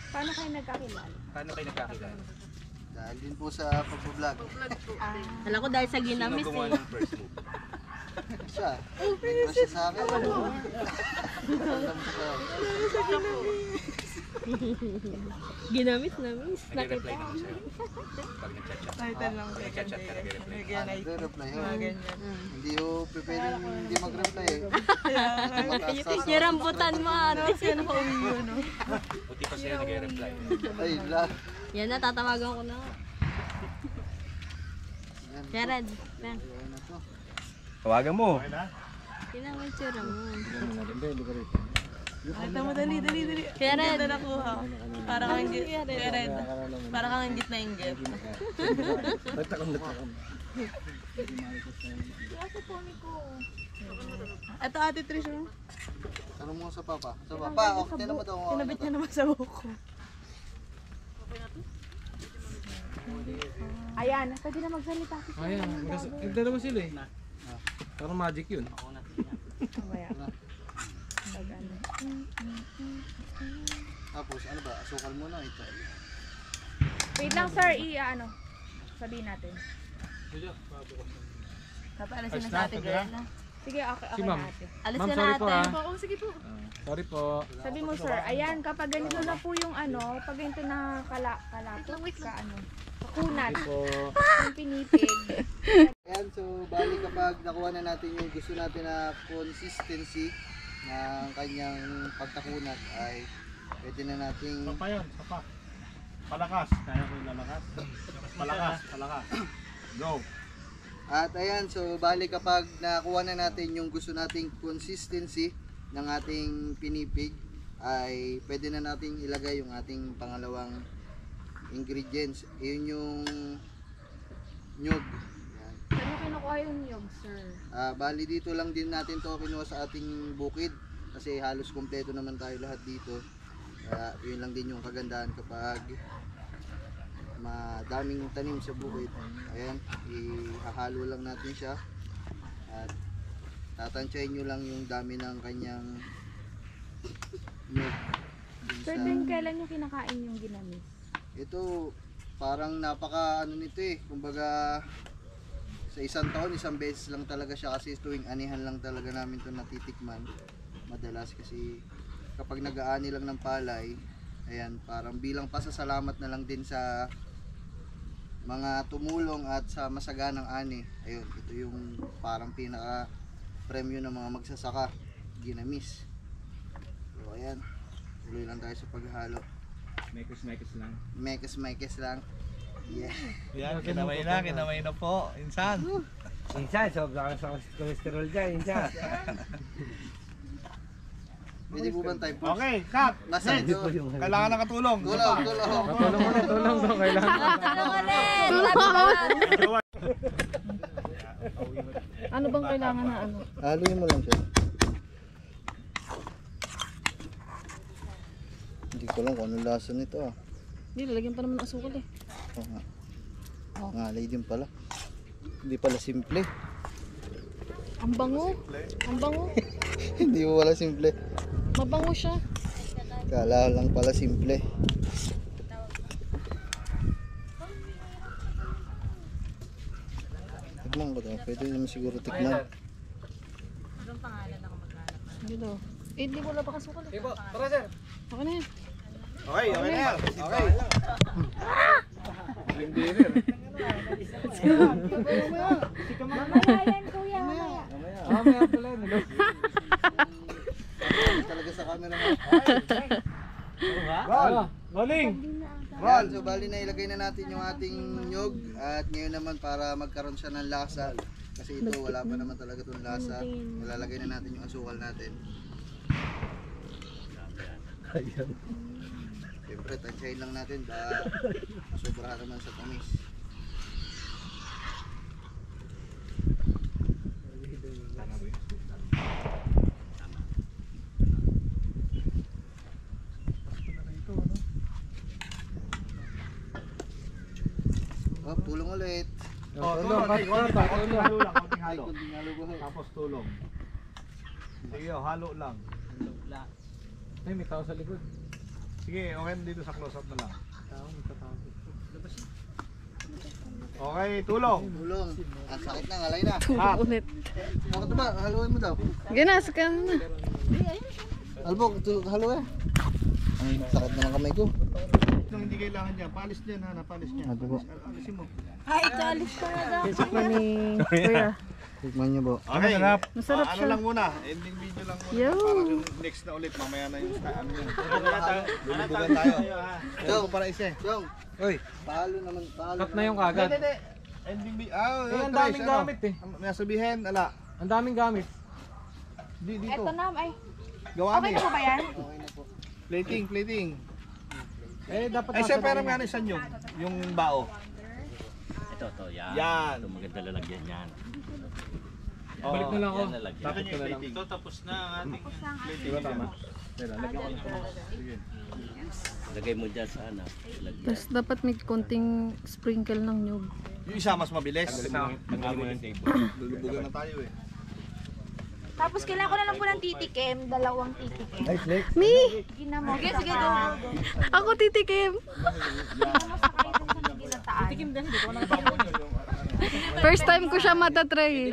Paano kayo nagkakilala? Paano kayo nagkakilala? Dahil din po sa pag-vlog. Alam ko dahil sa Sino ginamis gumawa eh. ng first move? Siya. Nag-crush siya sa akin. Alam ko siya. Ginamis na miss. Nag-reply naman sa'yo. Pag nag-chat-chat. Pag nag-chat-chat ka, nag-reply. Nagre-reply ho. Hindi ho, pwedeng hindi mag-reply eh. Yung rambutan mo, atis yun ako uwi no? Buti pa sa'yo nag-reply. Ay, la. Yan na, tatawagan ko na. Kuya Red, yan. Tawagan mo. Yun ang itsura mo. Hindi mo, dali. Kuya Red. Para kang inggit. Kuya Red. Para kang inggit na inggit. Ito Ate Trish mo. Tanong mo sa papa. Sa papa, okay naman daw. Kinabit niya naman sa buko. Ayan, pwede na magsalita si Sir. Ayan, dalawa sila eh. Parang magic yun. Mamaya. Pag ano. Tapos, ano ba? Asukal muna ito. Wait lang sir, ano sabihin natin. Papalasin na sa ate girl. Sige, okay Si ma'am. na ate. Alis Ma'am, ka na sorry po ate. ah. Oo, sige po. Sorry po. Sabi mo sir, ayan, kapag ganito na po yung ano, pag ganito na kalapot, kakunat, Sorry po. yung pinipig. Ayan, so bali kapag nakuha na natin yung gusto natin na consistency ng kanyang pagkakunat ay pwede na nating Sapa yun, sapa. Palakas. Kaya ko yung lalakas. Palakas. Go. At ayan, so bali kapag nakuha na natin yung gusto nating consistency ng ating pinipig, ay pwede na nating ilagay yung ating pangalawang ingredients. Yun yung nyug. Yan. Saan mo kinukuha yung niyog, sir? Bali dito lang din natin to kinuha sa ating bukid kasi halos kompleto naman tayo lahat dito. Yun lang din yung kagandahan kapag madaming tanim sa bukid. Ayan, ihahalo lang natin siya at tatansyahin nyo lang yung dami ng kanyang nyug. Sir, din kailan nyo kinakain yung ginamis? Ito parang napaka ano nito eh, kumbaga sa isang taon isang beses lang talaga siya kasi tuwing anihan lang talaga namin ito natitikman madalas kasi kapag nag-aani lang ng palay, ayan, parang bilang pasasalamat na lang din sa mga tumulong at sa masaganang ani. Ayun, ito yung parang pinaka premyo ng mga magsasaka, ginamis. So ayan, tuloy lang tayo sa paghalo. Mekes lang. Mekes lang. Yeah. Yan, kinamay na po. Insan. Insan, sobrang sa cholesterol dyan, insan. Pwede po bang type? Okay, cut. Nasa ito. Kailangan ng katulong. Tulong. Tulong daw, kailangan. Ano bang kailangan na ano? Haluin mo lang siya. Hindi ko lang kung anong lasa nito ah. Hindi, lalagyan pa naman ng asukal eh. Oo nga. Ngalay din pala. Hindi pala simple. Ang bango. Ang bango. Hindi mo pala simple. Mabango siya. Kala lang pala simple. Tikman ko to. Pwede naman siguro tikman. Hindi daw. Eh, hindi wala pa kasukal eh. Tara, sir. Okay na yan. Okay na yan. Okay. Mamaya yan, kuya. Mamaya. Mamaya pala yun. Talaga sa camera mo. Roll. Rolling. Yan, so bali na ilagay na natin yung ating nyog at ngayon naman para magkaroon siya ng lasa kasi ito wala pa naman talaga itong lasa, ilalagay na natin yung asukal natin. Siyempre tansyahin lang natin ba sobrahan naman sa tamis. Oh, tulong ulit. Tulong. Halo lang. Konting halo. Kunting halo ko. Tapos tulong. Sige, halo lang. Ay, may tao sa likod. Sige, okay dito sa close-up na lang. Okay, tulong. Tulong. Ang sakit na, ngalay na. Tulong ulit. Bakit ba? Haluin mo daw. Ginas ka na. Albok, halo eh. Ang sakit na ng kamay ko. Nung hindi kailangan dyan, palis dyan ha, napalis niya. Ano po? Alisin mo. Ay, chalis ka na daw. Tikman ni Kuya. Tikman niyo po. Okay, Masarap ano siya. lang muna, ending video lang muna. Yo. Para yung next na ulit, mamaya na yung ano yun. Lulubugan tayo. Ano ko para isa eh. Chong, Uy, palo naman, palo. cut na yung kagad. Hindi. Ending video. Eh, ang daming gamit eh. May sabihin, ala. Ang daming gamit. Dito. Eto na, ay. Gawa Okay na po ba yan? Okay na po. Plating. Eh, dapat Ay, siya pero nga isa nyo, yung bao. Ito, yan. Yan. Ito maganda lalagyan yan. Balik na lang ako. Yan lalagyan. Tapos ko na lang. Ito, tapos na ang ating plating. Diba tama? Lagyan ko lang ito. Sige. Lagay mo dyan sa ano. Lagyan. Tapos dapat may konting sprinkle ng nyug. Yung isa mas mabilis. Tanggalin mo yung table. Lulubugan na tayo eh. Tapos kailangan ko na lang po ng titikim, 2 titikim. Ay, Flex. Me! Ginamo. Sige, sige, Ako titikim! Ginamo sa kayo dun sa ginataan. Titikim din, hindi ko na First time ko siya matatry.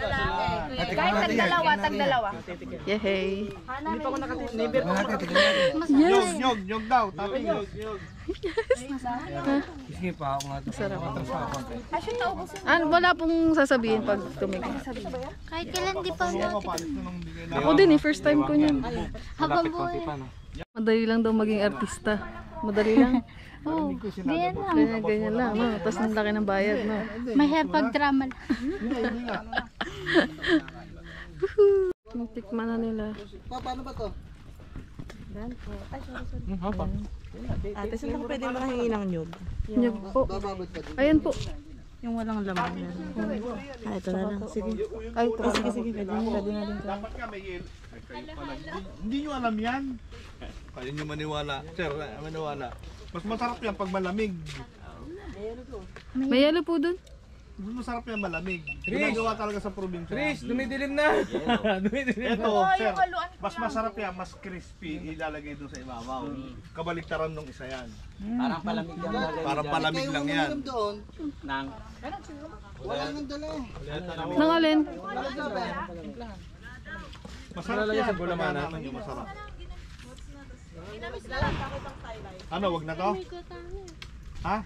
Kahit tag-dalawa. Yehey! Hindi pa ako Nyog daw. Tapos nyog. Sige pa ako nga. Masarap. Actually, naubos yun. Wala pong sasabihin pag tumigil. Kahit kailan di pa Ako, natin. palis na nung bigay na. Ako din eh, first time ko niyan. Habang buhay. Madali lang daw maging artista. Madali lang. Oo, ganyan lang. Ganyan lang, no? Tapos ang laki ng bayad, no? Mahirap pag-drama lang. Hindi nga. Tikman na nila. Paano ba to? Ate, saan ka pwede makahingi ng nyug? Nyug po. Bababad ka din. Ayan po. Yung walang laman. Ah, ito na lang. Sige. Ay, ito. Sige, sige. Pwede na din. Dapat nga may il. Ay, kayo pala. Hindi nyo alam yan. Kaya nyo maniwala. Sir, maniwala. Mas masarap yan pag malamig. May yellow po dun. Mas masarap yan malamig. Ginagawa talaga sa probinsya. Chris, dumidilim na. Dumidilim. Ito, Oo, sir, yung haluan ko mas lang. masarap yan, mas crispy. Ilalagay dun sa ibabaw. Kabaliktaran nung isa yan. Parang palamig yan. Parang palamig Kayo lang yan. uminom doon. Nang. Wala nang dala. Nangalin. Masarap yan. Sa gulamana. Masarap. Ano, wag na to? Ha?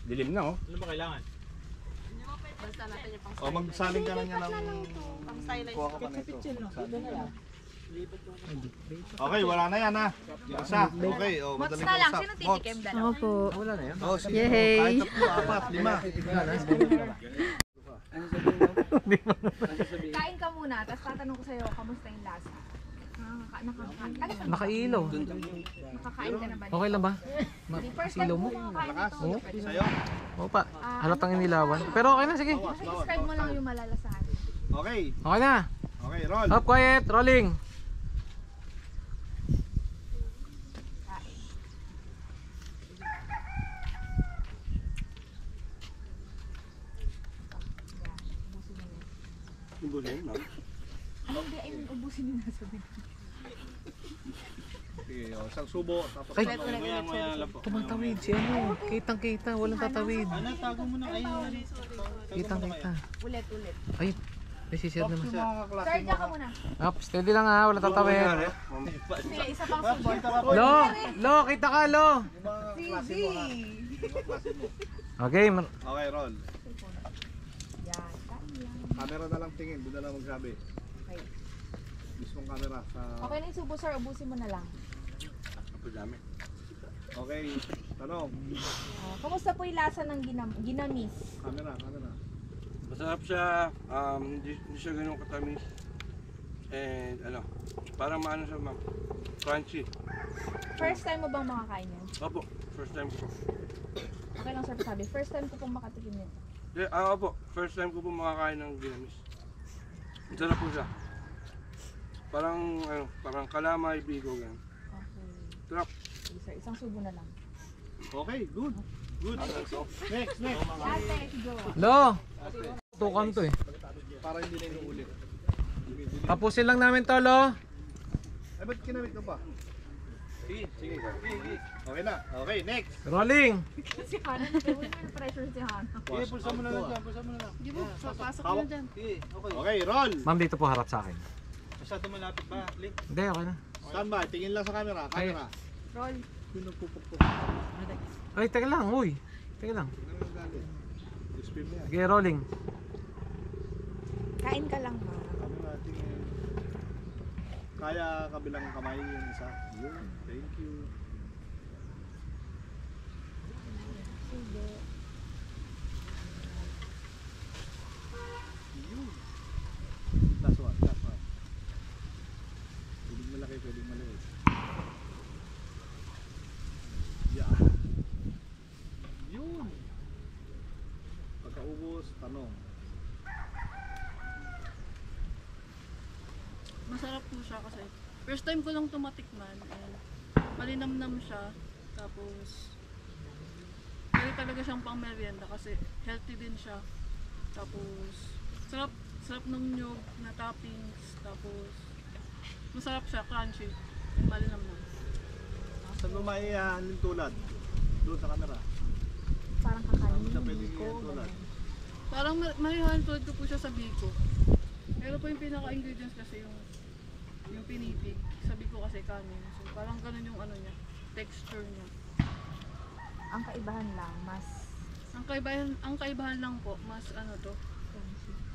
Dilim na oh. Ano ba kailangan? O magsaling ka lang yan ng... Kuha ka pa na ito. Okay, wala na yan ha. Isa. Okay, o Mots madaling na lang. kausap. Sino titikim dalawa? Ako po. Wala na yan. Oh, sige. Yehey. Kahit 3, 4, 5, 5. Kain ka muna, tapos tatanong ko sa'yo, kamusta yung lasa? Nakailaw. Nakakain ka na ba? Okay lang ba? First time mo makakain ito. Sa'yo? Oo pa. Halatang inilawan. Pero okay na, sige. Kasi describe mo lang yung malalasahan. Okay. Okay na. Okay, roll. Up, quiet, rolling. Hindi, I mean, ubusin nyo na sa bibig. Sige, o, isang subo. Tapos Ay, ulit. tumatawid si ano. Kitang kita, walang tatawid. Tago mo na kayo. Kitang kita. Ulit. Ay, may sisir naman. Yung mga kaklase Sir, mo. diyan ka muna. Up, steady lang ha, walang tatawid. Sige, isa pang subor. Lo, lo, kita ka, lo. Yung mga kaklase mo ha. Yung mga kaklase mo. Okay, Okay, roll. Yan, kain lang. Camera na lang tingin. Doon na lang magsabi. Okay. Mismong camera sa... Okay na yung subo, sir. Ubusin mo na lang. Okay, tanong. Kamusta po yung lasa ng ginamis? Camera. Masarap siya, hindi siya ganun katamis. And ano, parang maano siya ma'am, crunchy. First time mo bang makakain yan? Opo, first time ko po. Okay lang, sir, sabi. First time ko pong makatikim yun. Opo, first time ko po makakain ng ginamis. Ang sarap po siya. Parang ano, parang kalamay, bigo, ganun. Okay. Sarap. Sige, sir. Isang subo na lang. Okay, good. Good. Next. Ate, si Jowa. lo. Tukan to eh. Para hindi na inuulit. Tapusin lang namin to, lo. Eh, ba't kinamit mo pa? Sige. Okay na. Okay, next. Rolling. Si Hana, huwag mo yung pressure si Hana. Okay, pulsa mo na lang dyan. Di ba? Papasok mo na dyan. Okay, roll. Ma'am, dito po harap sa akin. Masyado malapit ba, Link? Hindi, okay na. Stand by. Tingin lang sa camera. Camera. Roll. Sino pupukpuk? Ay, teka lang, uy. Teka lang. Ano galing? Spin mo yan. Okay, rolling. Kain ka lang, ma. Camera, tingin. Kaya kabilang kamay yung isa. Yun. Thank you. Yun. Last one. Pwedeng malaki, pwedeng maliit. Yeah. Yun. Pagkaubos, tanong. Masarap po siya kasi first time ko lang tumatikman and malinamnam siya, tapos pwede talaga siyang pang merienda kasi healthy din siya, tapos sarap ng nyug na toppings, tapos masarap siya, crunchy and malinamnam. Saan mo maihahalin tulad? Doon sa camera. Parang Saan kakainin mo siya yung pwedeng biko. tulad? Parang mahihahan tulad ko po siya sa biko, pero po yung pinaka-ingredients kasi yung pinipig, sabi ko kasi kanin, so parang ganun yung ano niya, texture niya. Ang kaibahan lang, mas Ang kaibahan lang po, mas ano to,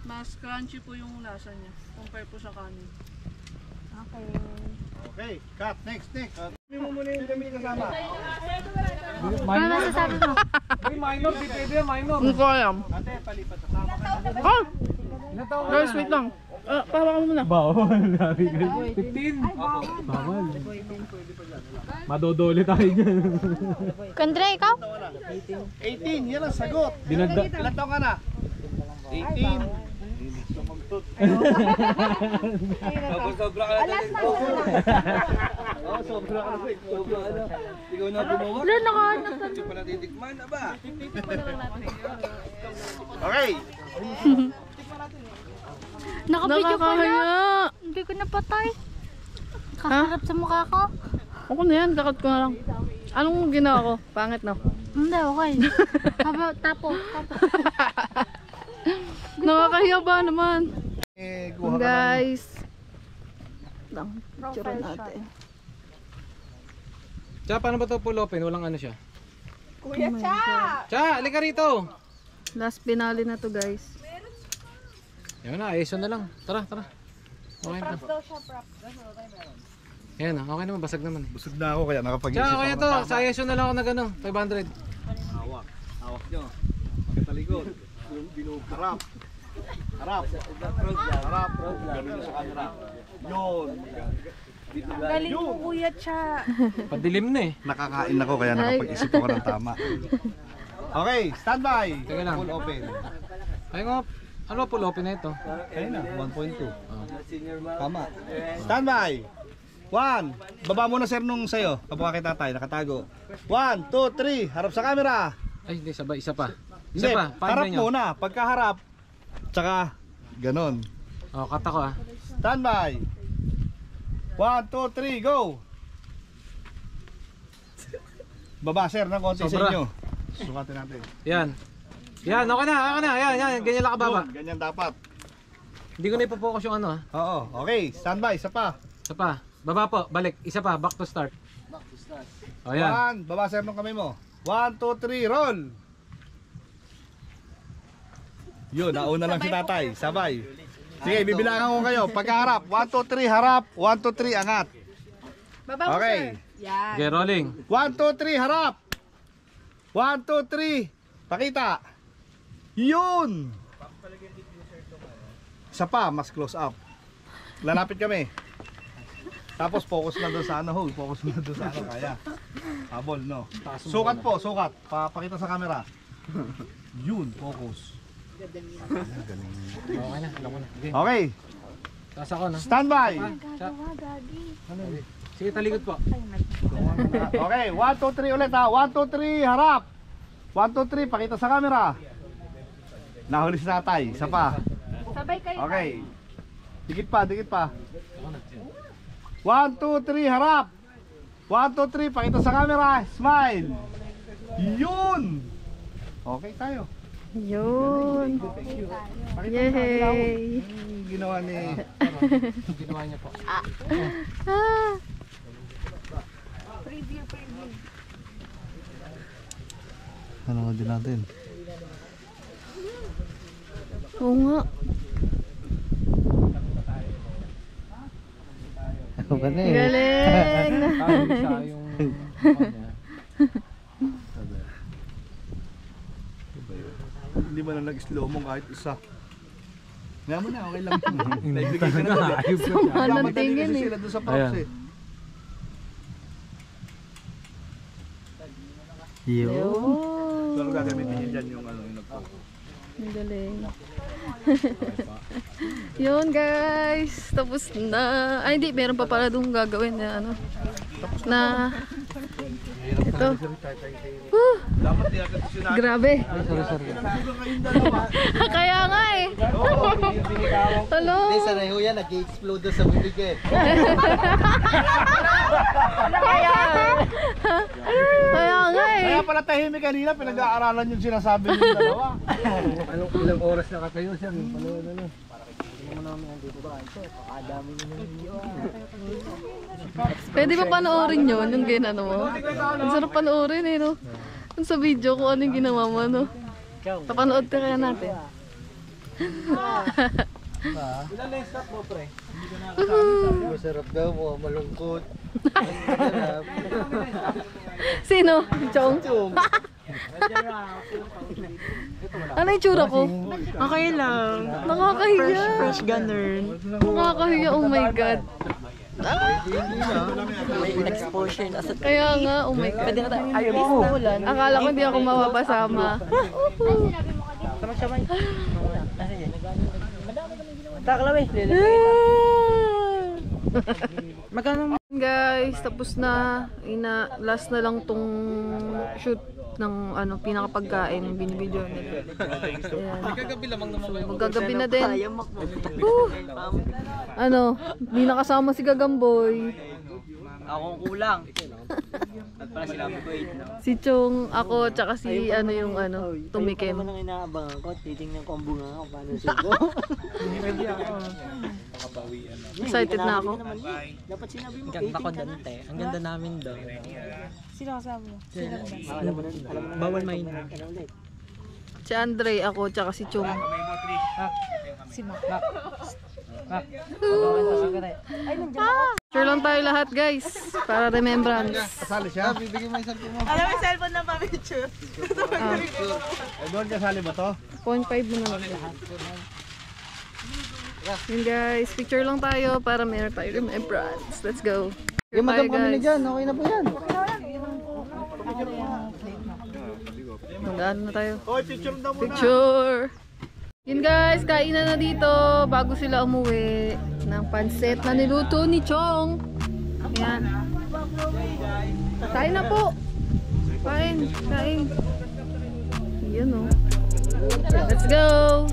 mas crunchy po yung lasa niya compare po sa kanin. Okay. Okay, cut. Next. Sabi mo muna yung kami kasama. Ano masasabi mo? Uy, minor, di pwede yan, minor. Hindi ko alam. Ate, palipat. Kasama ka na. Oh! Ilan taon ka Guys, na? wait lang. Pahawa ka muna. Bawal, sabi ko. 15? Bawal. Madodole tayo dyan. Kandre, ikaw? 18, yan ang sagot. Dinagda. Ilan taon ka na? 18. Sobra ka na. Sobra ka na. Ikaw na gumawa. Wala, nakahanap ka. Hindi pa natitikman na ba? Okay. Naka-video pala. Nakakahiya. Hindi ko napatay. Kakarap sa mukha ko. Ako na yan, kakat ko na lang. Anong ginawa ko? Pangit na. Hindi, okay. Haba, tapo. Nakakahiya ba naman? Kuha ka ng... Guys. Lang, picture natin. Cha, paano ba ito pull open? Walang ano siya. Kuya Cha! Cha, alika rito. Last finale na to guys. Yan na, ISO na lang. Tara. Okay na. Daw siya, prop. Yan na, okay naman, basag naman. Busog na ako kaya nakapag-isip Cha, ako okay ng to. tama. Sa ISO na lang ako na gano'n, 500. Hawak nyo. Pagkatalikod. Harap. Harap. Ganun sa camera. Yun. Galing mo, Kuya Cha. Padilim na eh. Nakakain ako kaya nakapag-isip ako ng tama. Okay, standby. Teka lang. Full open. Ay nga, ano ba pull open na ito? Ayun na, 1.2. Tama. Standby. 1. Baba muna sir nung sayo. Kapag kita tayo, nakatago. 1, 2, 3. Harap sa camera. Ay, hindi, sabay, isa pa. Hindi, Isa pa, paano harap nyo? muna. Pagkaharap, tsaka ganon. Oh, kata ko ah. Standby. 1, 2, 3, go! Baba sir ng konti sa Sobra. inyo. Sukatin natin. Yan. Yan, okay na. Yan. Ganyan lang kababa. Yun, ganyan dapat. Hindi ko na ipopokus yung ano ah. Oo, okay. Standby, isa pa. Isa pa. Baba po, balik. Isa pa, back to start. Oh, yan. 1, baba sir ng kamay mo. 1, 2, 3, roll! Yun, nauna lang si tatay. Sabay. Sige, bibilangan ko kayo. Pagkaharap. 1, 2, 3, harap. 1, 2, 3, angat. Baba mo, Okay. sir. Yan. Okay, rolling. 1, 2, 3, harap. 1, 2, 3. Pakita. Yun. Isa pa, mas close up. Lalapit kami. Tapos focus na doon sa ano, hold. Focus na doon sa ano, kaya. Habol, no. Sukat po, sukat. Papakita sa camera. Yun, focus. Okay na, alam ko na. Okay. Okay, Taas ako, no? standby. Ano? Sige, talikod po. Okay, 1, 2, 3 ulit ha. 1, 2, 3, harap. 1, 2, 3, pakita sa camera. Nahuli si tatay, isa pa. Sabay kayo. Okay. Dikit pa. 1, 2, 3, harap. 1, 2, 3, pakita sa camera. Smile. Yun. Okay tayo. Yun. Pakita sa camera. Yay. Ginawa ni... Ginawa niya po. Ah. Preview. Ano din natin? Oo nga. Ano ba na Galing. Tayo siya yung... niya. Hindi ba na nag-slow mo kahit isa? Ngayon mo na, okay lang. Naibigay ka na doon. Sama ng Madali tingin kasi eh. sila doon sa props Ayan. eh. Yun. Pero gagamitin niyo dyan yung ano yung nagpo. Ang galing. Yun guys. Tapos na. Ay hindi, meron pa pala doon gagawin na ano. Na. Ito. Dapat diagad siya na. Grabe. Kayong dalawa. Kaya nga eh. Hello. Sanay ho yan, nag-explode doon sa bibig eh. Kaya nga eh. Kaya pala tahimik kanina, pinag-aaralan yung sinasabi ng dalawa. Ilang oras na kayo siya. Pwede ba panoorin yun, yung ginano mo? Ang sarap panoorin eh, no? Kung sa video kung ano yung ginawa mo, no? Papanood ka kaya natin. Ilan na yung stop mo, pre? Hindi ko Masarap daw mo, malungkot. Sino? Chong? Ano yung tsura ko? Okay lang. Nakakahiya. Fresh ganun. Nakakahiya, oh my God. May exposure na sa... Kaya nga, oh my God. Pwede na tayo. Ayaw mo ulan. Akala ko hindi ako mapapasama. Tama siya may. Sige. Takalawin. Magkano? Guys, tapos na. Last na lang tong shoot ng pinakapagkain ng binibidyo nila. Ayan. Magagabi na din. Di nakasama si Gagamboy. Akong kulang. At pala sinabi ko 8, no? Si Chong, ako, tsaka si Tumikim. Ayun pa naman ang inaabangan ko. Titingnan ko ang bunga ko. Paano subo? Excited na ako. Dapat sinabi mo. Ganda ko Dante. Ang ganda namin doon. Sino kasama mo? Alam mo na. Bawal main. Si Andre, ako, tsaka si Chong. Si Mac. Sure lang tayo lahat, guys. Para remembrance. Kasali siya, bibigyan mo yung cellphone mo. Alam mo yung cellphone na pa-picture. Doon kasali ba to? 0.5 mo na lang lahat. Yun guys, picture lang tayo para meron tayo remembrance. Let's go. Yung madam kami na dyan, okay na po yan. Mag-ano na tayo? Oy, picture daw muna. Picture! Yun guys, kainan na dito bago sila umuwi ng pansit na niluto ni Chong. Ayan. Kain na po. Kain. Yun o. Let's go!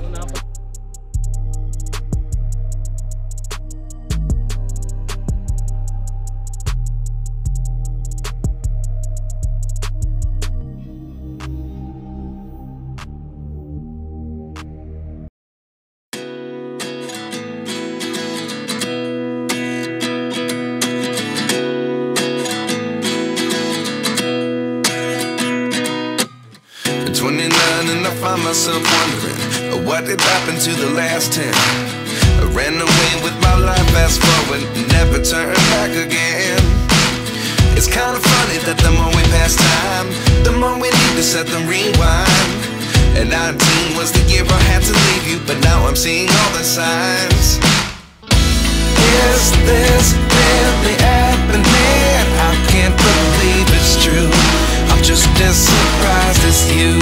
Myself wondering what did happen to the last 10. I ran away with my life, fast forward, never turn back again. It's kind of funny that the more we pass time, the more we need to set the rewind. And 19 was the year I had to leave you, but now I'm seeing all the signs. Is this really happening? I can't believe it's true. I'm just as surprised as you.